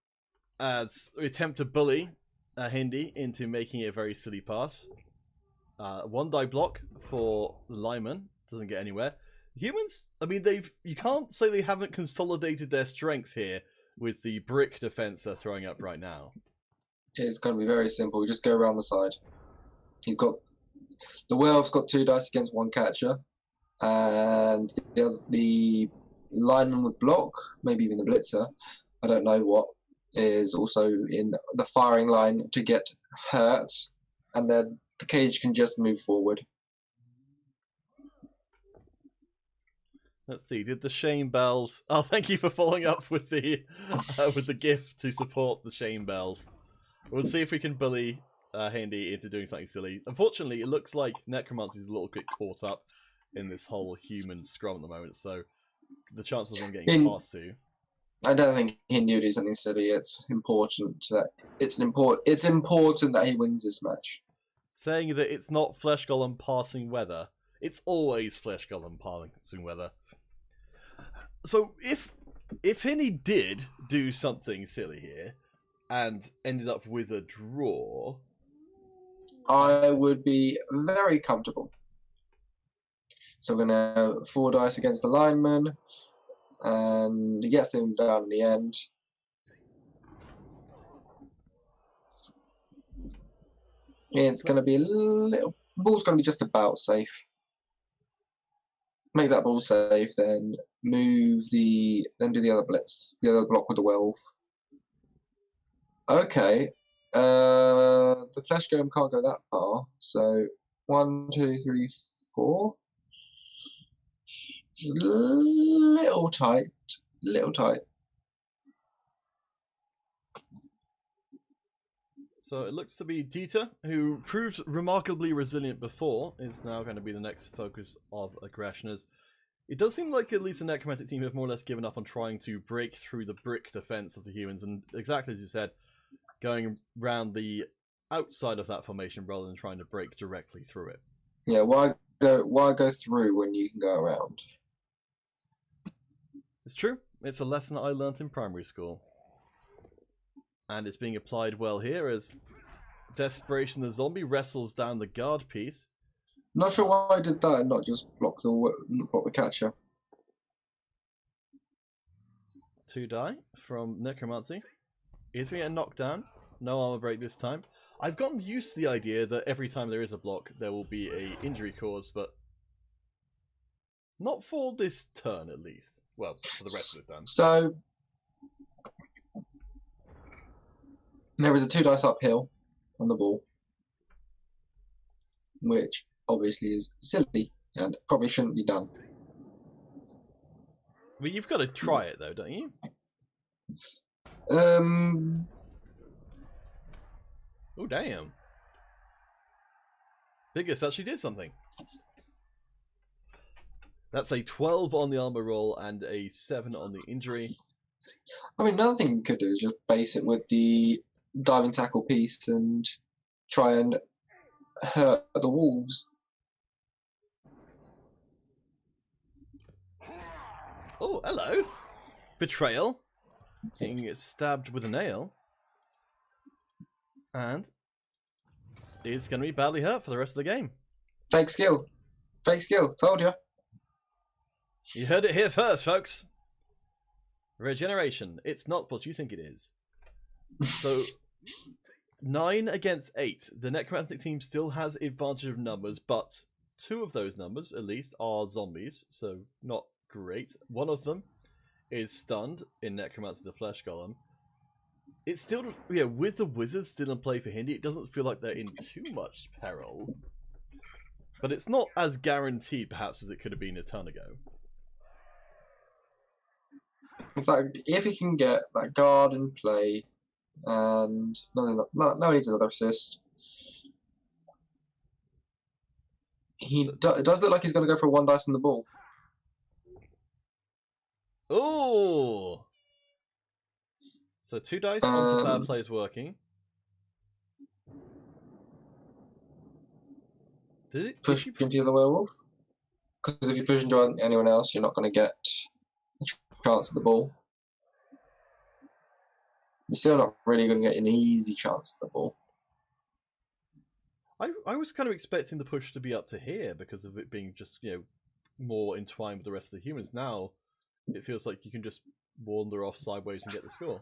as we attempt to bully Hindi into making a very silly pass. One die block for the lineman, doesn't get anywhere. Humans, I mean, you can't say they haven't consolidated their strength here with the brick defense they're throwing up right now. It's going to be very simple. We just go around the side. The werewolf's got 2 dice against 1 catcher, and the lineman with block, maybe even the blitzer, I don't know what, is also in the firing line to get hurt, and then the cage can just move forward. Let's see. Did the shame bells? Oh, thank you for following up with the gift to support the shame bells. We'll see if we can bully Hindi into doing something silly. Unfortunately, it looks like Necromantic is a little bit caught up in this whole human scrum at the moment, so the chances of them getting past to. I don't think Hindi will do something silly. It's important that it's important that he wins this match. Saying that it's not Flesh Golem passing weather. It's always Flesh Golem passing weather. So if Hindi did do something silly here and ended up with a draw, I would be very comfortable. So we're going to 4 dice against the lineman, and he gets him down in the end. It's going to be ball's going to be just about safe. Make that ball safe, then do the other blitz, the other block with the werewolf. Okay, the flesh golem can't go that far, so 1, 2, 3, 4. Little tight. So it looks to be Dieter, who proved remarkably resilient before, is now going to be the next focus of aggressioners. It does seem like at least the Necromantic team have more or less given up on trying to break through the brick defense of the humans, and exactly as you said, going around the outside of that formation rather than trying to break directly through it. Yeah, why go through when you can go around? It's true. It's a lesson I learnt in primary school. And it's being applied well here as Desperation the Zombie wrestles down the guard piece. Not sure why I did that and not just block the catcher. 2 die from Necromancy. He's going to get knocked down. No armor break this time. I've gotten used to the idea that every time there is a block, there will be a injury cause, but not for this turn, at least. Well, for the rest of the turn. So there is a 2 dice uphill on the ball, which obviously is silly and probably shouldn't be done. But you've got to try it, though, don't you? Oh, damn. Biggest actually did something. That's a 12 on the armor roll and a 7 on the injury. I mean, another thing you could do is just base it with the diving tackle piece and try and hurt the wolves. Oh, hello. Betrayal. Getting stabbed with a nail. And it's going to be badly hurt for the rest of the game. Fake skill. Fake skill. Told you. You heard it here first, folks. Regeneration. It's not what you think it is. So, 9 against 8. The Necromantic team still has advantage of numbers, but 2 of those numbers, at least, are zombies, so not great. One of them is stunned in Necromancer the Flesh Golem. It's still, with the wizards still in play for Hindi, it doesn't feel like they're in too much peril. But it's not as guaranteed, perhaps, as it could have been a ton ago. It's like, if he can get that guard in play, and no one needs another assist. It does look like he's going to go for 1 dice on the ball. Oh! So 2 dice onto bad plays working. Push into the werewolf? Because if you push into anyone else, you're not going to get a chance at the ball. You're still not really going to get an easy chance at the ball. I was kind of expecting the push to be up to here because of it being just, more entwined with the rest of the humans. Now, it feels like you can just wander off sideways and get the score.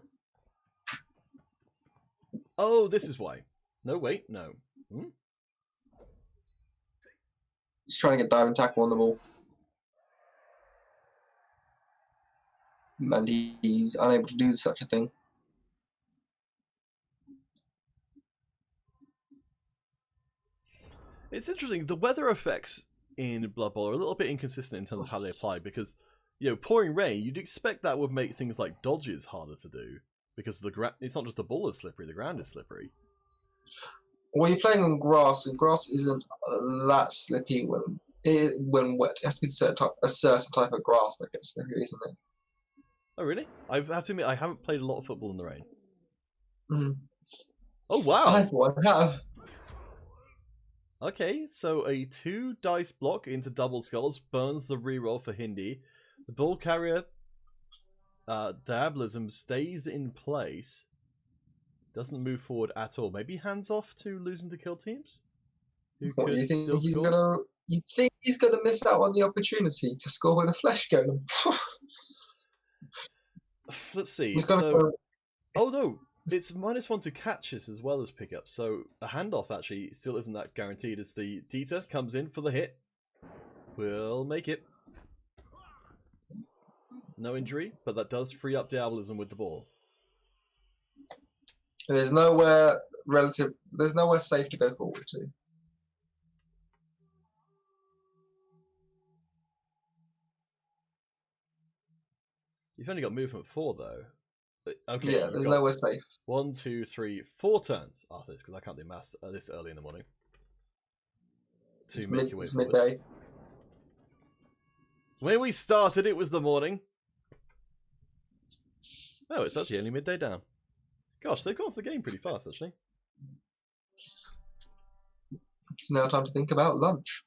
Oh, this is why. No, wait, no. He's trying to get dive and tackle on the ball. And he's unable to do such a thing. It's interesting. The weather effects in Blood Bowl are a little bit inconsistent in terms of how they apply because, pouring rain, you'd expect that would make things like dodges harder to do because it's not just the ball is slippery, the ground is slippery. Well, you're playing on grass, and grass isn't that slippy when wet. It has to be a certain type of grass that gets slippery, isn't it? Oh, really? I have to admit, I haven't played a lot of football in the rain. Mm. Oh, wow! I have. Okay, so a 2 dice block into double skulls burns the reroll for Hindi. The ball carrier diabolism stays in place. Doesn't move forward at all. Maybe hands off to losing to kill teams? What, you think he's gonna? You think he's gonna miss out on the opportunity to score with a flesh golem? Let's see. Go... Oh no, it's -1 to catches as well as pickup. So a handoff actually still isn't that guaranteed. As the Dieter comes in for the hit, will make it. No injury, but that does free up Diabolism with the ball. There's nowhere safe to go forward to. You've only got movement 4 though. Okay. Yeah, there's nowhere safe. 1, 2, 3, 4 turns after this because I can't do maths this early in the morning. To make your way It's forward. midday. When we started, it was the morning. Oh, it's actually only midday down. Gosh, they've gone off the game pretty fast, actually. It's now time to think about lunch.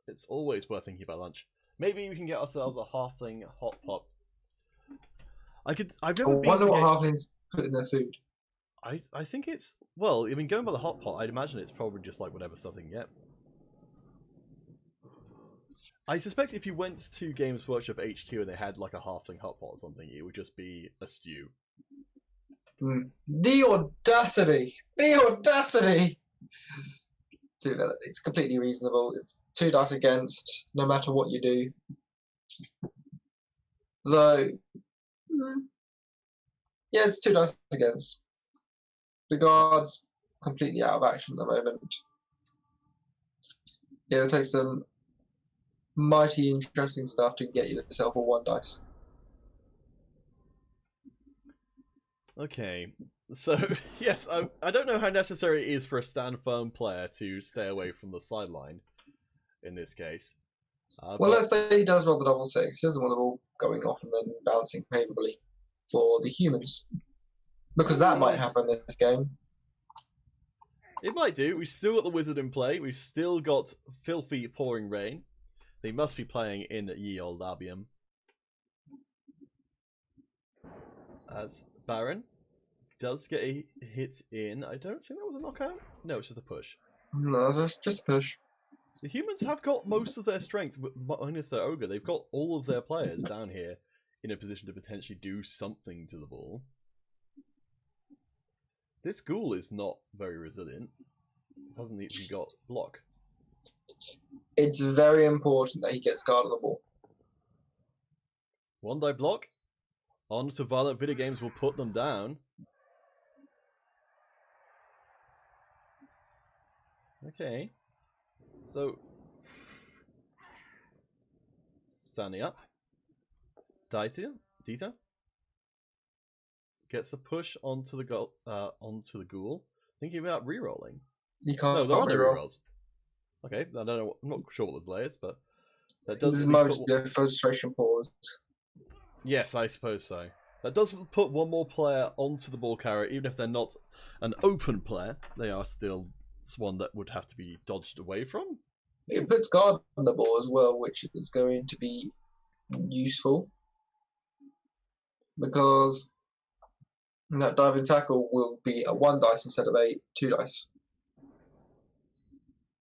It's always worth thinking about lunch. Maybe we can get ourselves a halfling hot pot. I've never been. I wonder what halflings put in their food. I think it's going by the hot pot, I'd imagine it's probably just like whatever stuff they can get. I suspect if you went to Games Workshop HQ and they had like a halfling hot pot or something, it would just be a stew. The audacity! The audacity! It's completely reasonable. It's 2 dice against, no matter what you do. Though, yeah, it's 2 dice against. The guard's completely out of action at the moment. Yeah, it takes some mighty interesting stuff to get yourself a 1 dice. Okay, so yes, I don't know how necessary it is for a stand firm player to stay away from the sideline in this case. Well, let's say he does roll the double six. He doesn't want the ball going off and then bouncing favourably for the humans. Because that might happen in this game. It might do. We've still got the wizard in play. We've still got filthy pouring rain. They must be playing in Ye Olde Albion. As Baron does get a hit in. I don't think that was a knockout. No, it's just a push. No, just a push. The humans have got most of their strength, minus their ogre. They've got all of their players down here in a position to potentially do something to the ball. This ghoul is not very resilient. It hasn't even got block. It's very important that he gets guard on the ball. One die block. On to Violent Video Games will put them down. Okay. So, standing up. Dita gets the push onto the ghoul. Thinking about re-rolling. He can't. No, there are no re-rolls. Okay, I don't know. I'm not sure what the delay is, but that does. This might be a frustration pause. Yes, I suppose so. That does put one more player onto the ball carrier, even if they're not an open player. They are still one that would have to be dodged away from. It puts guard on the ball as well, which is going to be useful because that diving tackle will be a 1 dice instead of a 2 dice.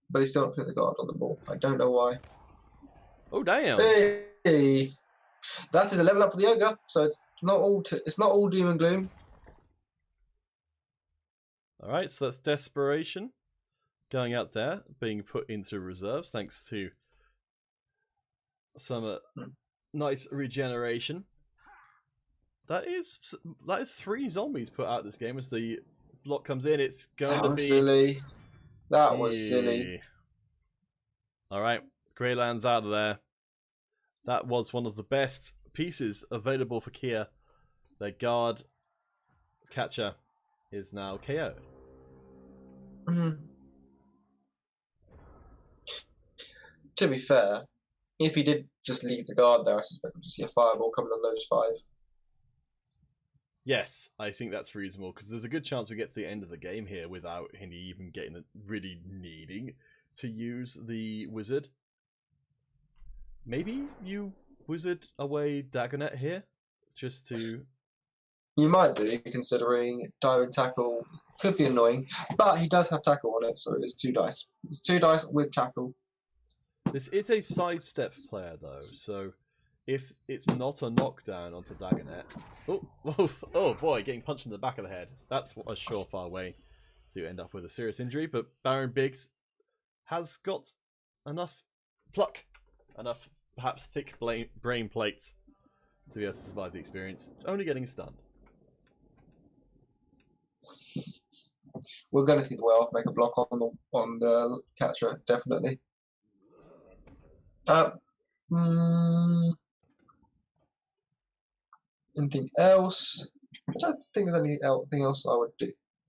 But he's still not putting the guard on the ball. I don't know why. Oh damn! Hey, that is a level up for the ogre, so it's not all doom and gloom. All right, so that's desperation going out there, being put into reserves thanks to some nice regeneration. That is 3 zombies put out this game as the block comes in. It's going to be silly. That was silly. All right, Greyland's out of there. That was one of the best pieces available for Kia. Their guard catcher is now KO'd. To be fair, if he did just leave the guard there, I suspect we'd just see a fireball coming on those 5. Yes, I think that's reasonable, because there's a good chance we get to the end of the game here without him even really needing to use the wizard. Maybe you wizard away Dagonet here, just to... You might do, considering diving tackle could be annoying, but he does have tackle on it, so it is 2 dice. It's 2 dice with tackle. This is a sidestep player, though, so if it's not a knockdown onto Dagonet... Oh boy, getting punched in the back of the head. That's a surefire way to end up with a serious injury, but Baron Biggs has got enough pluck, enough perhaps thick brain plates to be able to survive the experience, only getting stunned. We're going to see the whale make a block on the catcher, definitely. Anything else? I don't think there's anything else I would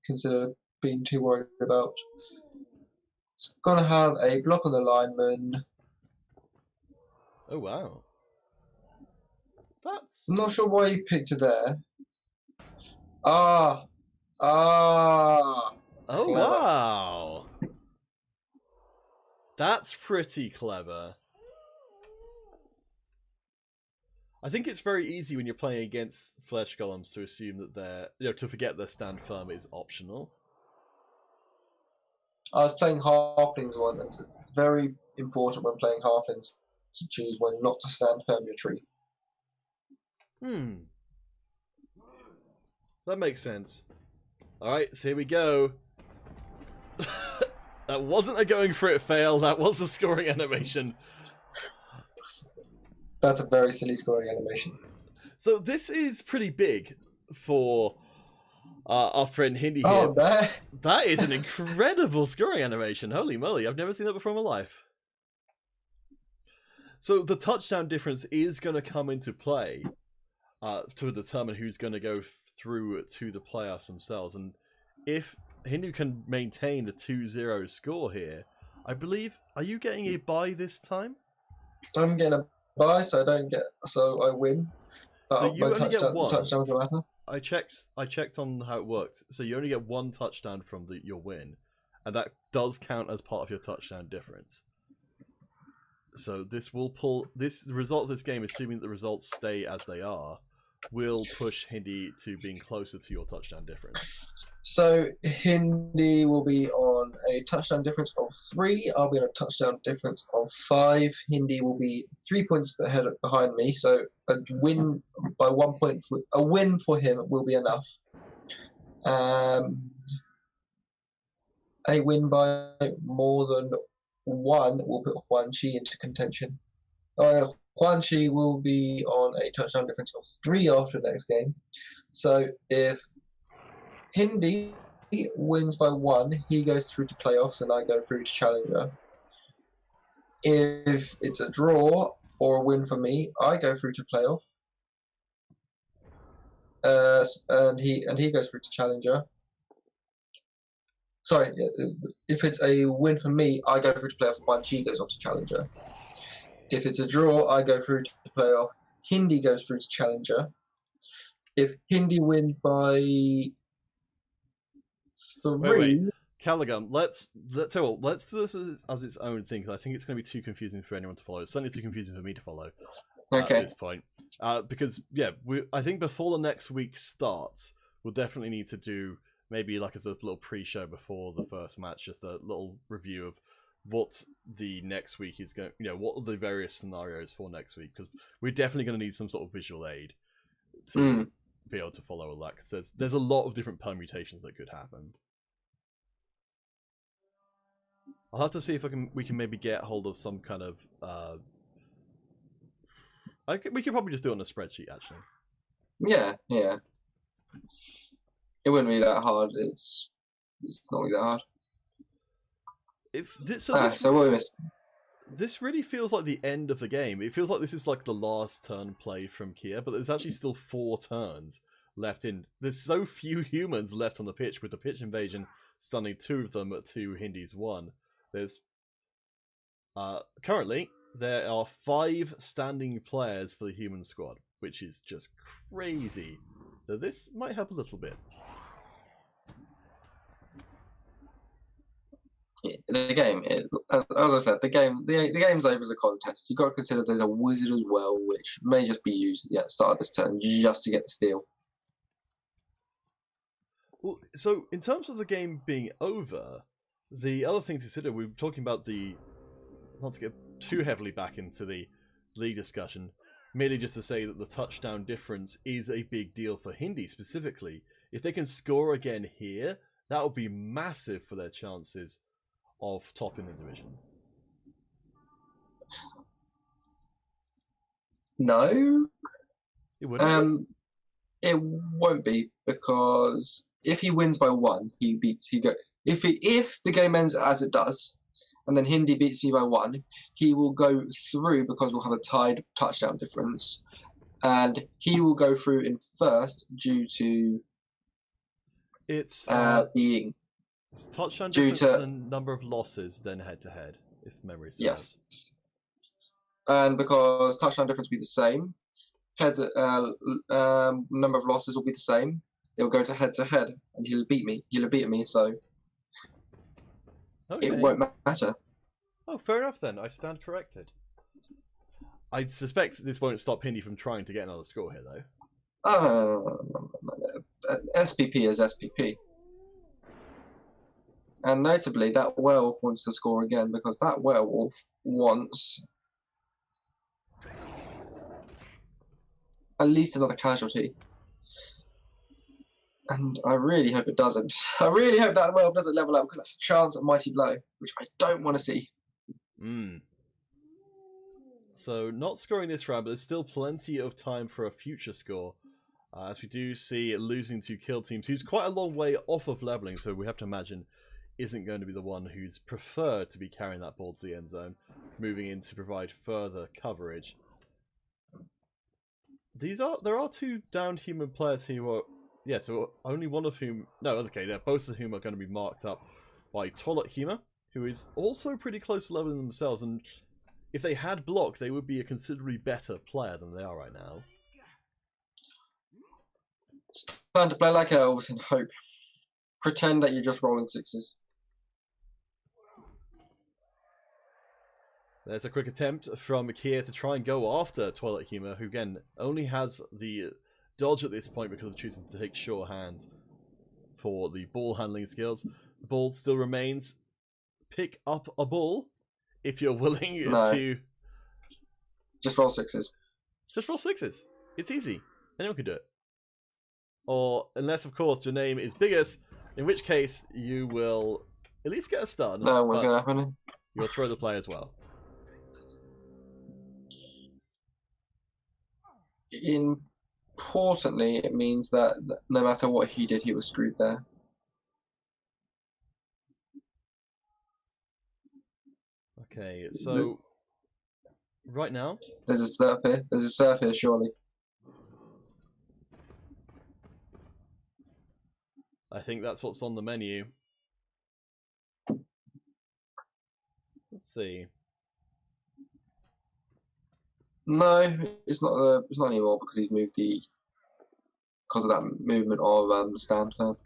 consider being too worried about. It's going to have a block on the lineman. Oh wow. I'm not sure why he picked it there. Oh clever. Wow. That's pretty clever. I think it's very easy when you're playing against flesh golems to assume that to forget their stand firm is optional. I was playing halflings once. It's very important when playing halflings to choose when not to stand firm your tree. That makes sense. Alright, so here we go. That wasn't a going for it fail, that was a scoring animation. That's a very silly scoring animation. So this is pretty big for our friend Hindi here. Oh, that is an incredible scoring animation. Holy moly, I've never seen that before in my life. So the touchdown difference is going to come into play to determine who's going to go through to the playoffs themselves. And if Hindu can maintain a 2-0 score here, I believe, are you getting a bye this time? I'm getting a bye, so I win. So you only get one. Touchdowns don't matter. I checked on how it works. So you only get one touchdown from your win, and that does count as part of your touchdown difference. So this will the result of this game, assuming that the results stay as they are, will push Hindi to being closer to your touchdown difference. So Hindi will be on a touchdown difference of 3. I'll be on a touchdown difference of 5. Hindi will be 3 points behind me. So a win by 1 point. A win for him will be enough. A win by more than 1 will put Huan Chi into contention. Huan Chi will be on a touchdown difference of 3 after the next game. So if Hindi wins by 1, he goes through to playoffs, and I go through to challenger. If it's a draw or a win for me, I go through to playoff. And he goes through to challenger. Sorry, if it's a win for me, I go through to playoff. Huan Chi goes off to challenger. If it's a draw, I go through to playoff. Hindi goes through to challenger. If Hindi wins by 3, wait. Callaghan, let's do this as its own thing, because I think it's going to be too confusing for anyone to follow. It's certainly too confusing for me to follow at this point. Because I think before the next week starts, we'll definitely need to do maybe like as a little pre-show before the first match, just a little review of what the next week is going. What are the various scenarios for next week? Because we're definitely going to need some sort of visual aid to be able to follow all that. Because there's a lot of different permutations that could happen. I'll have to see if we can maybe get hold of some kind of. We could probably just do it on a spreadsheet, actually. Yeah. It wouldn't be that hard. It's not really that hard. This really feels like the end of the game. It feels like this is like the last turn play from Kia, but there's actually still 4 turns left in. There's so few humans left on the pitch, with the pitch invasion stunning 2 of them to Hindi's 1. There's currently there are 5 standing players for the human squad, which is just crazy. So this might help a little bit. The game, as I said, the game's over as a contest. You've got to consider there's a wizard as well, which may just be used at the start of this turn just to get the steal. Well, so in terms of the game being over, the other thing to consider, we were talking about not to get too heavily back into the league discussion, merely just to say that the touchdown difference is a big deal for Hindi specifically. If they can score again here, that would be massive for their chances of topping the division. No, it wouldn't. It won't be, because if he wins by 1, if the game ends as it does, and then Hindi beats me by 1, he will go through because we'll have a tied touchdown difference, and he will go through in first due to being. It's touchdown difference and number of losses, then head-to-head, if memory serves. Yes. And because touchdown difference will be the same, number of losses will be the same, it'll go to head-to-head, and he'll beat me. He'll have beaten me, so it won't matter. Oh, fair enough then. I stand corrected. I suspect this won't stop Hindi from trying to get another score here, though. No. SPP is SPP. And notably, that werewolf wants to score again, because that werewolf wants at least another casualty. And I really hope it doesn't. I really hope that werewolf doesn't level up, because that's a chance at Mighty Blow, which I don't want to see. So, not scoring this round, but there's still plenty of time for a future score. As we do see losing to Kill Teams, who's quite a long way off of leveling, so we have to imagine isn't going to be the one who's preferred to be carrying that ball to the end zone, moving in to provide further coverage. There are 2 downed human players who are, so only one of whom, both of whom are going to be marked up by Toilet Humor, who is also pretty close to leveling themselves, and if they had block, they would be a considerably better player than they are right now. It's time to play like elves and hope. Pretend that you're just rolling sixes. There's a quick attempt from Kia to try and go after Toilet Humor, who again only has the dodge at this point because of choosing to take sure hands for the ball handling skills. The ball still remains. Pick up a ball if you're willing to. Just roll sixes. Just roll sixes. It's easy. Anyone can do it. Or, unless, of course, your name is Biggest, in which case you will at least get a stun. No, what's going to happen? You'll throw the play as well. Importantly, it means that no matter what he did, he was screwed there. Okay, so right now there's a surf here. There's a surf here, surely. I think that's what's on the menu. Let's see. No, it's not. It's not anymore because he's moved because of that movement of stand firm.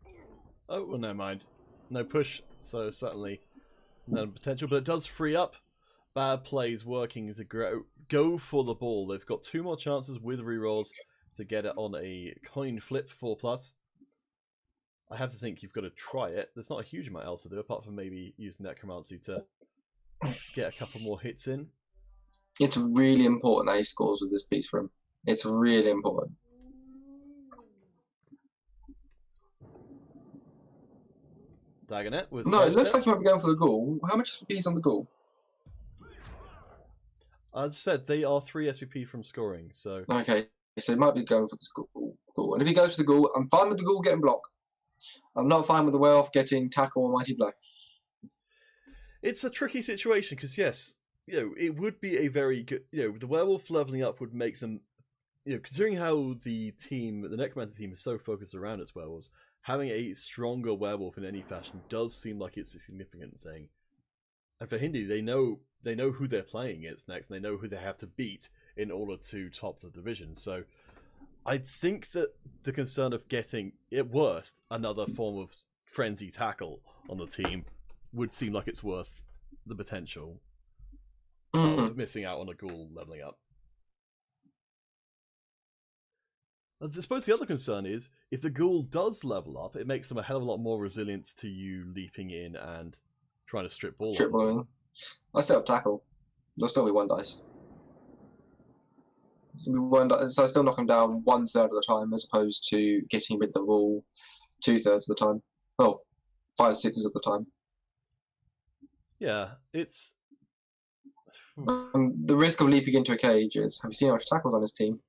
Oh well, never mind. No push, so certainly no potential, but it does free up bad plays working to go for the ball. They've got 2 more chances with rerolls to get it on a coin flip 4+. I have to think you've got to try it. There's not a huge amount else to do apart from maybe use Necromancy to get a couple more hits in. It's really important that he scores with this piece for him. It's really important. Dagonet with no, it looks like you might be going for the ghoul. How much SPP is on the ghoul? As I said, they are 3 SPP from scoring, so... Okay, so he might be going for the ghoul. And if he goes for the ghoul, I'm fine with the ghoul getting blocked. I'm not fine with the Werewolf getting tackle or mighty blow. It's a tricky situation, because yes, it would be a very good... the Werewolf leveling up would make them... considering how the Necromantic team is so focused around its werewolves, having a stronger werewolf in any fashion does seem like it's a significant thing. And for Hindi, they know who they're playing against next, and they know who they have to beat in order to top the division. So I think that the concern of getting, at worst, another form of frenzy tackle on the team would seem like it's worth the potential of missing out on a ghoul leveling up. I suppose the other concern is, if the ghoul does level up, it makes them a hell of a lot more resilient to you leaping in and trying to strip ball. Strip balling. I still have tackle. There'll still be 1 dice. So I still knock him down 1/3 of the time, as opposed to getting rid of the ball 2/3 of the time. Oh, 5/6 of the time. Yeah, it's... The risk of leaping into a cage is... Have you seen how much tackles on his team?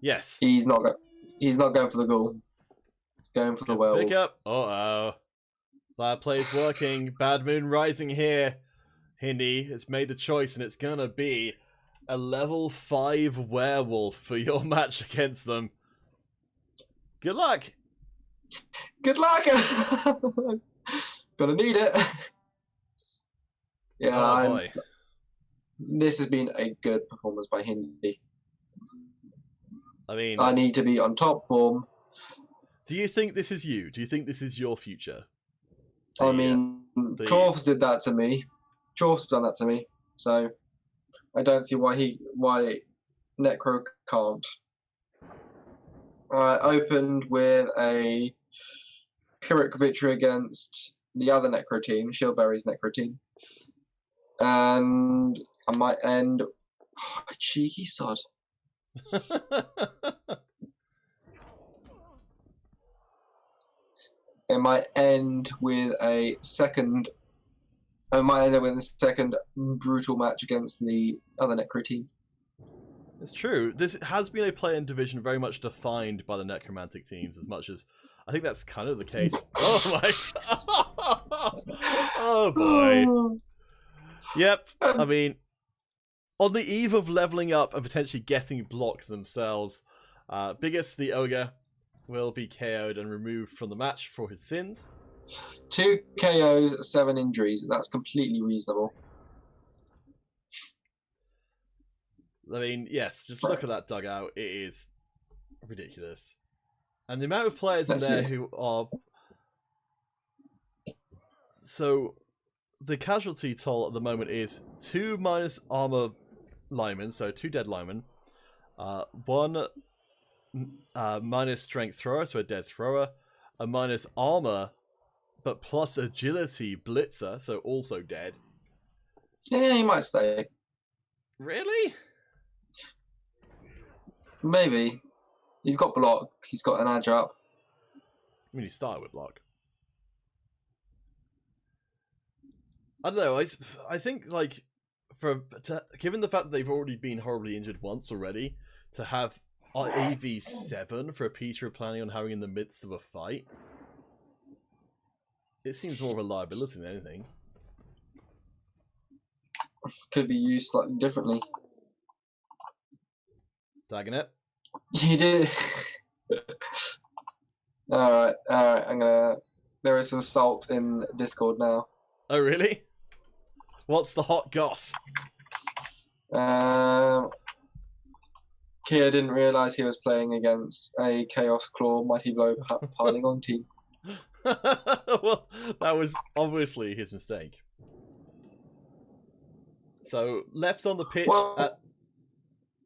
Yes. He's not going for the ghoul. He's going for the werewolf. Pick up. Uh-oh. That play's working. Bad Moon Rising here. Hindi has made a choice, and it's gonna be a level 5 werewolf for your match against them. Good luck. Good luck. Gonna need it. Yeah. Oh boy. This has been a good performance by Hindi. I mean, I need to be on top form. Do you think this is you? Do you think this is your future? I mean, Chorfs did that to me. Chorfs done that to me. So I don't see why Necro can't. I opened with a Pyrrhic victory against the other Necro team, Shieldberry's Necro team. And I might end... Oh, cheeky sod. It might end with a second... I might end up with a second brutal match against the other Necro team. It's true. This has been a play-in division very much defined by the Necromantic teams, as much as I think that's kind of the case. Oh my! Oh boy! Yep. I mean, on the eve of leveling up and potentially getting blocked themselves, Biggest the Ogre will be KO'd and removed from the match for his sins. 2 KOs, 7 injuries. That's completely reasonable. I mean, yes, just look at that dugout. It is ridiculous. And the amount of players in there who are... So, the casualty toll at the moment is 2 minus armor linemen, so 2 dead linemen. 1 minus strength thrower, so a dead thrower. A minus armor, but plus agility blitzer, so also dead. Yeah, he might stay. Really? Maybe. He's got block. He's got an edge up. I mean, he started with block. I don't know. I think like given the fact that they've already been horribly injured once already, to have AV7 for a piece you're planning on having in the midst of a fight, it seems more of a liability than anything. Could be used slightly differently. Tagging it. You did. Alright, I'm gonna... There is some salt in Discord now. Oh, really? What's the hot goss? Kia didn't realise he was playing against a Chaos Claw Mighty Blow piling on team. Well, that was obviously his mistake. So, left on the pitch... What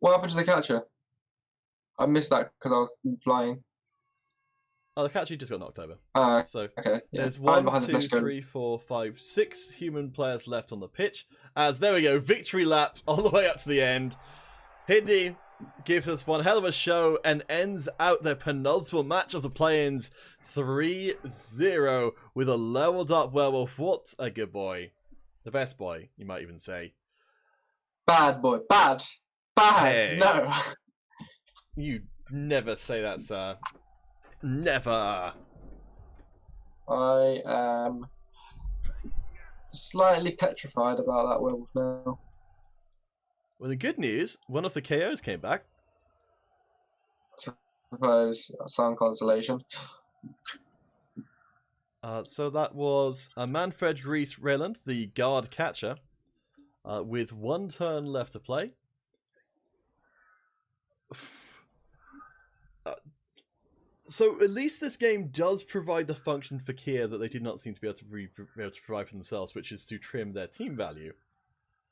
happened to the catcher? I missed that because I was flying. Oh, the catcher just got knocked over. So okay. Yeah. There's 1, 2, 3, 4, 5, 6 human players left on the pitch. As there we go, victory lap all the way up to the end. Hidney gives us one hell of a show and ends out their penultimate match of the play-ins 3-0 with a leveled up werewolf. What a good boy. The best boy, you might even say. Bad boy. Bad. Hey. No. You never say that, sir. Never. I am slightly petrified about that werewolf now. Well, the good news, one of the KOs came back. I suppose some consolation. So that was Manfred Reese Rayland, the guard catcher, with 1 turn left to play. So at least this game does provide the function for Kia that they did not seem to be able to provide for themselves, which is to trim their team value.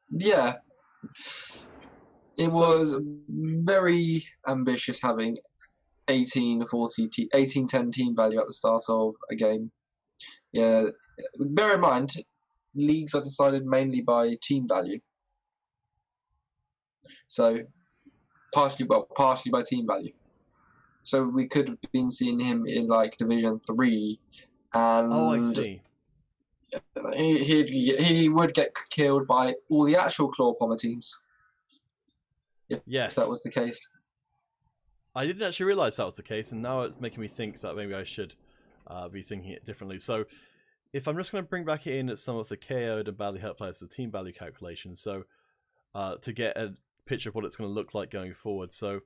Yeah. It was very ambitious having 18-10 team value at the start of a game. Yeah. Bear in mind, leagues are decided mainly by team value. So partially by team value. So we could have been seeing him in like Division 3, and I see. He would get killed by all the actual Claw Bomber teams. If that was the case. I didn't actually realise that was the case, and now it's making me think that maybe I should be thinking it differently. So if I'm just going to bring back in some of the KO'd and badly hurt players, the team value calculation, so to get a picture of what it's going to look like going forward. So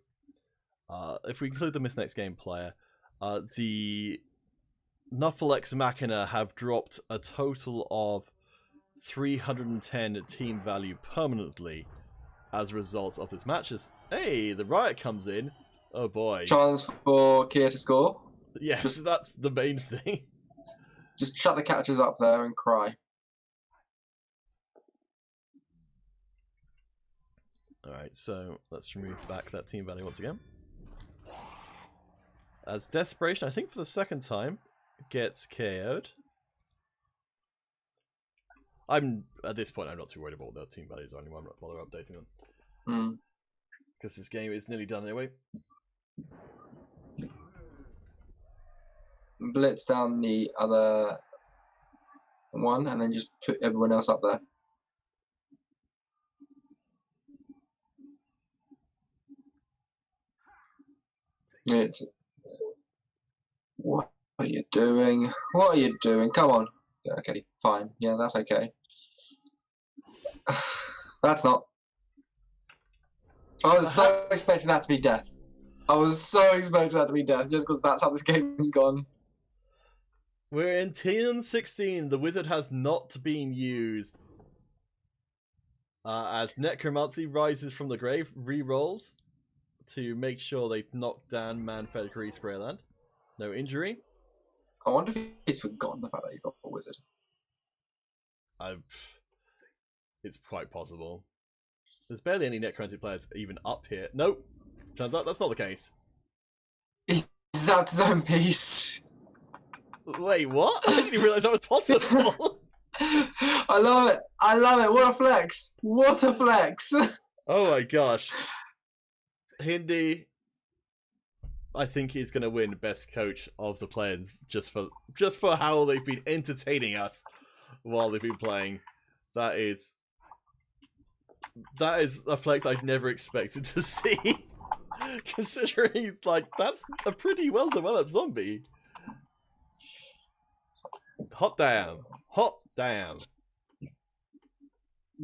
if we include the Miss Next Game player, the Nufflex Machina have dropped a total of 310 team value permanently as a result of this match. Hey, the Riot comes in. Oh boy. Chance for Kia to score. Yes, that's the main thing. Just shut the catchers up there and cry. Alright, so let's remove back that team value once again. As Desperation, I think for the second time, gets KO'd. At this point, I'm not too worried about what their team values are anymore. I'm not bothering updating them. Because this game is nearly done anyway. Blitz down the other one and then just put everyone else up there. What are you doing? What are you doing? Come on. Yeah, okay, fine. Yeah, that's okay. That's not. I was so expecting that to be death. I was so expecting that to be death just because that's how this game's gone. We're in TN16. The wizard has not been used. as Necromancy rises from the grave, re-rolls to make sure they knock down Manfred Grease Greyland. No injury. I wonder if he's forgotten the fact that he's got a wizard. It's quite possible. There's barely any Necromantic players even up here. Nope. Turns out that's not the case. He's out his own piece. Wait, what? I didn't even realise that was possible. I love it. I love it. What a flex. What a flex. Oh my gosh. Hindi, I think he's going to win Best Coach of the Players just for how they've been entertaining us while they've been playing. That is a flex I'd never expected to see. Considering, like, that's a pretty well-developed zombie. Hot damn. Hot damn.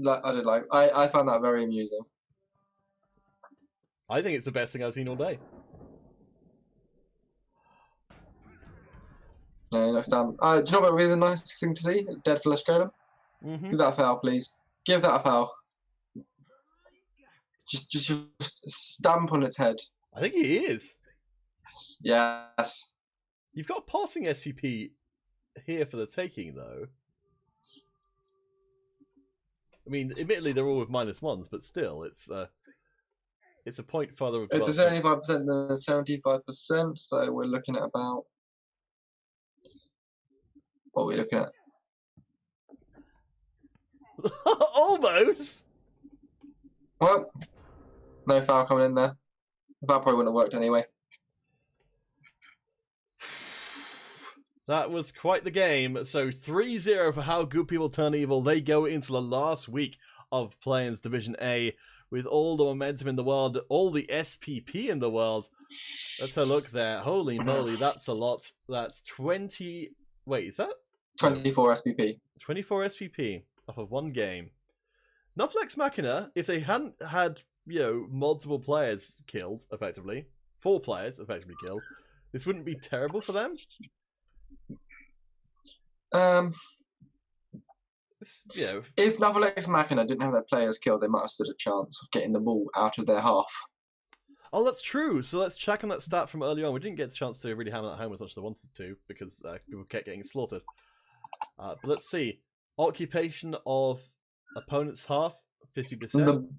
I found that very amusing. I think it's the best thing I've seen all day. No, he knocks down. Do you know what would be the nicest thing to see? A dead flesh golem? Give that a foul, please. Give that a foul. Just stamp on its head. I think he is. Yes. You've got a passing SVP here for the taking, though. I mean, admittedly, they're all with -1s, but still, it's a point further. It's a 75% and a 75%, so we're looking at about. What are we looking at? Almost. Well, no foul coming in there. That probably wouldn't have worked anyway. That was quite the game. So 3-0 for How Good People Turn Evil. They go into the last week of Playins Division A with all the momentum in the world, all the SPP in the world. Let's have a look there. Holy moly, that's a lot. That's 20... Wait, is that? 24 SPP. 24 SPP off of one game. Nufflex Machina, if they hadn't had, multiple players killed, effectively, 4 players effectively killed, this wouldn't be terrible for them. If Nufflex Machina didn't have their players killed, they might have stood a chance of getting the ball out of their half. Oh, that's true. So let's check on that stat from earlier on. We didn't get a chance to really hammer that home as much as I wanted to because people kept getting slaughtered. But let's see. Occupation of opponent's half, 50%.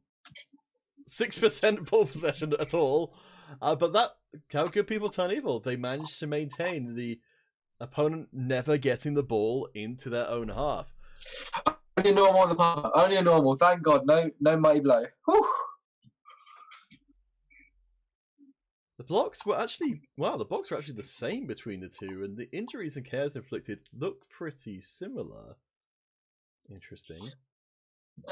6% ball possession at all. But that, How Good People Turn Evil, they managed to maintain the opponent never getting the ball into their own half. Only a normal on the part. Only a normal. Thank God. No mighty blow. Whew. The blocks were actually, the blocks were actually the same between the two, and the injuries and cares inflicted look pretty similar. Interesting.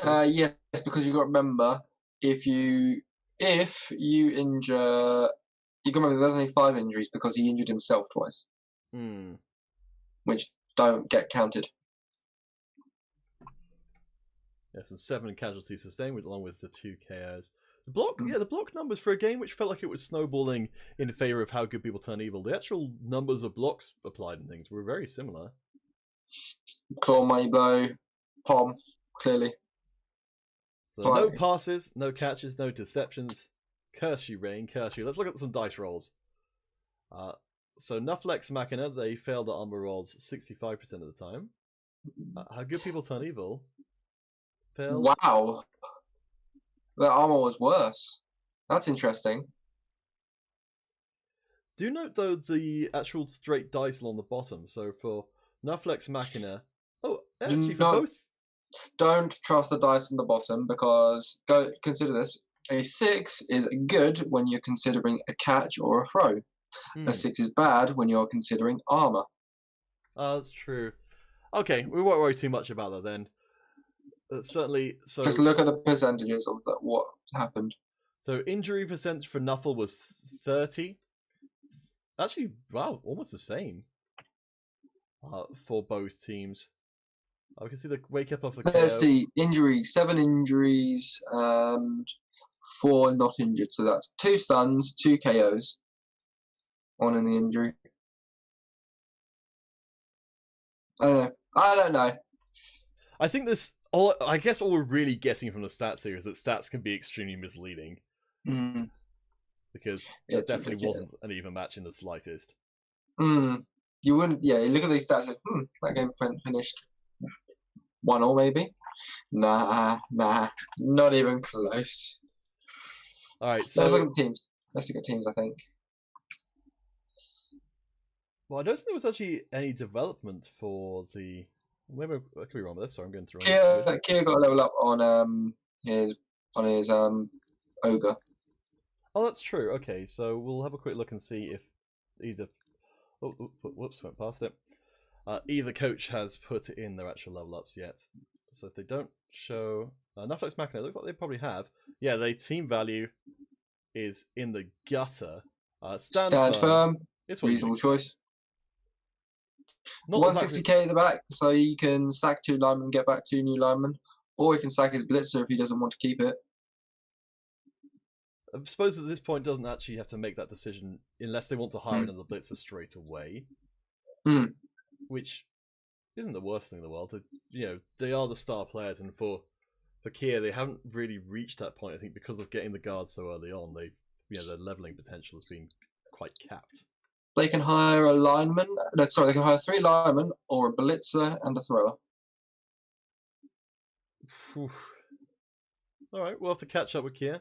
Yes, because you got to remember, if you injure, you got to remember there's only 5 injuries because he injured himself twice, which don't get counted. Yes, and 7 casualties sustained, along with the 2 KOs. The block numbers for a game which felt like it was snowballing in favor of How Good People Turn Evil. The actual numbers of blocks applied and things were very similar. Claw, mighty blow, palm, clearly. So no passes, no catches, no deceptions. Curse you, Rain, curse you. Let's look at some dice rolls. So Nufflex Machina, they failed the armor rolls 65% of the time. How Good People Turn Evil failed. Wow. The armor was worse. That's interesting. Do note, though, the actual straight dice along the bottom. So for Nufflex Machina... Oh, actually, for both... Don't trust the dice on the bottom, because consider this. A 6 is good when you're considering a catch or a throw. A 6 is bad when you're considering armor. Oh, that's true. Okay, we won't worry too much about that then. Certainly, so just look at the percentages of what happened. So injury percentage for Nuffle was 30. Actually, wow, almost the same for both teams. I can see the wake up of the KO. Let's see, injuries, 7 injuries and 4 not injured. So that's 2 stuns, 2 KOs. 1 in the injury. I don't know. I think this. I guess all we're really getting from the stats here is that stats can be extremely misleading. Because it definitely wasn't an even match in the slightest. You wouldn't, you look at these stats like, that game finished 1-1 maybe? Nah, not even close. Alright, so... Let's look at teams. Let's look at teams, I think. Well, I don't think there was actually any development for the... Maybe I could be wrong with this, sorry, I'm going through. Kia got a level up on his ogre. Oh, that's true. Okay, so we'll have a quick look and see if either... Oh, whoops, went past it. Either coach has put in their actual level ups yet. So if they don't show... Netflix Machina, it looks like they probably have. Yeah, their team value is in the gutter. Stand firm. It's reasonable choice. Not 160k at the back, so you can sack 2 linemen and get back 2 new linemen. Or he can sack his blitzer if he doesn't want to keep it. I suppose at this point doesn't actually have to make that decision unless they want to hire another blitzer straight away. Which isn't the worst thing in the world. They are the star players, and for Kia, they haven't really reached that point. I think because of getting the guards so early on, their leveling potential has been quite capped. They can hire a lineman. They can hire 3 linemen or a blitzer and a thrower. All right, we'll have to catch up with Kia.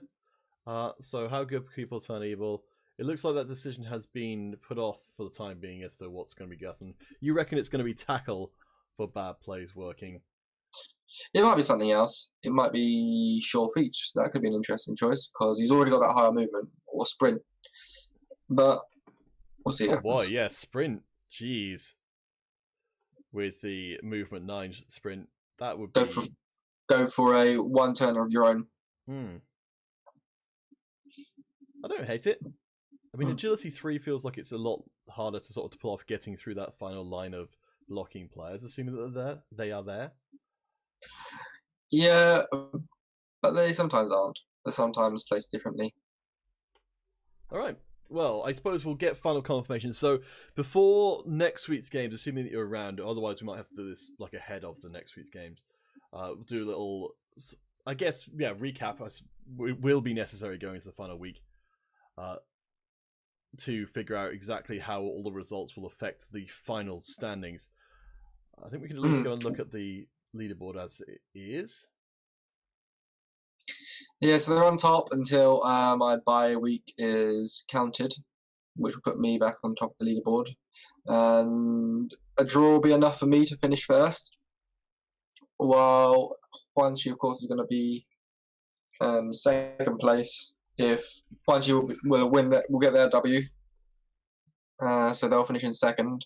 So how good people turn evil? It looks like that decision has been put off for the time being as to what's going to be gotten. You reckon it's going to be tackle for bad plays working? It might be something else. It might be sure feet. That could be an interesting choice because he's already got that higher movement or sprint. But we'll see. Oh boy, yeah, sprint. Jeez. With the movement 9 sprint, that would be... Go for a 1 turner of your own. I don't hate it. I mean, agility 3 feels like it's a lot harder to sort of pull off getting through that final line of blocking players, assuming that they are there. Yeah, but they sometimes aren't. They're sometimes placed differently. All right. Well, I suppose we'll get final confirmation. So before next week's games, assuming that you're around, otherwise we might have to do this like ahead of the next week's games. We'll do a little, I guess, recap. It will be necessary going into the final week to figure out exactly how all the results will affect the final standings. I think we can at least go and look at the leaderboard as it is. Yeah, so they're on top until my bye week is counted, which will put me back on top of the leaderboard. And a draw will be enough for me to finish first. While Juanchi, of course, is going to be second place. If Juanchi will win, will get their W. So they'll finish in second.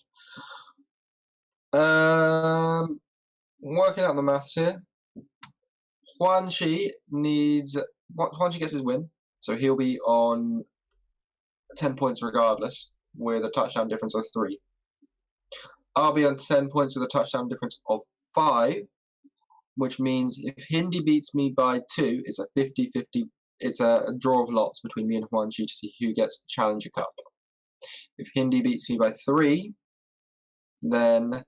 Working out the maths here. Juanchi gets his win, so he'll be on 10 points regardless, with a touchdown difference of 3. I'll be on 10 points with a touchdown difference of 5, which means if Hindi beats me by 2, it's a 50-50. It's a draw of lots between me and Juanchi to see who gets Challenger Cup. If Hindi beats me by 3, then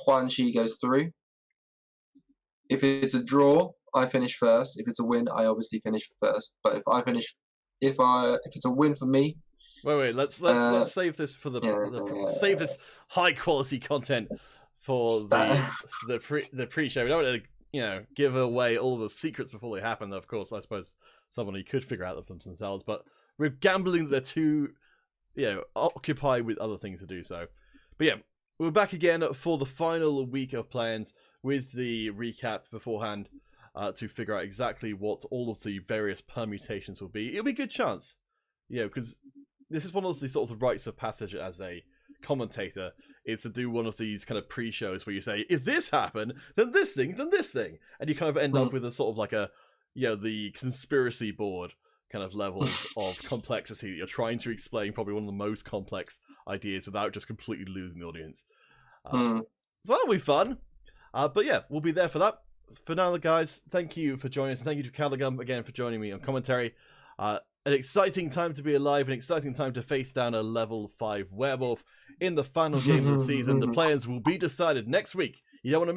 Juanchi goes through. If it's a draw, I finish first. If it's a win, I obviously finish first. But if it's a win for me. Wait. Let's save this for save this high quality content for the pre-show. We don't want to give away all the secrets before they happen. Of course, I suppose somebody could figure out them themselves. But we're gambling that they're too occupied with other things to do so. But yeah, we're back again for the final week of Playins with the recap beforehand to figure out exactly what all of the various permutations will be. It'll be a good chance, because this is one of the sort of rites of passage as a commentator, is to do one of these kind of pre-shows where you say, if this happened, then this thing, and you kind of end up with a sort of like a, the conspiracy board kind of levels of complexity that you're trying to explain probably one of the most complex ideas without just completely losing the audience. So that'll be fun. But yeah, we'll be there for that. For now, guys, thank you for joining us. Thank you to Callaghan again for joining me on commentary. An exciting time to be alive, an exciting time to face down a level 5 werewolf in the final game of the season. The Playins will be decided next week. You don't want to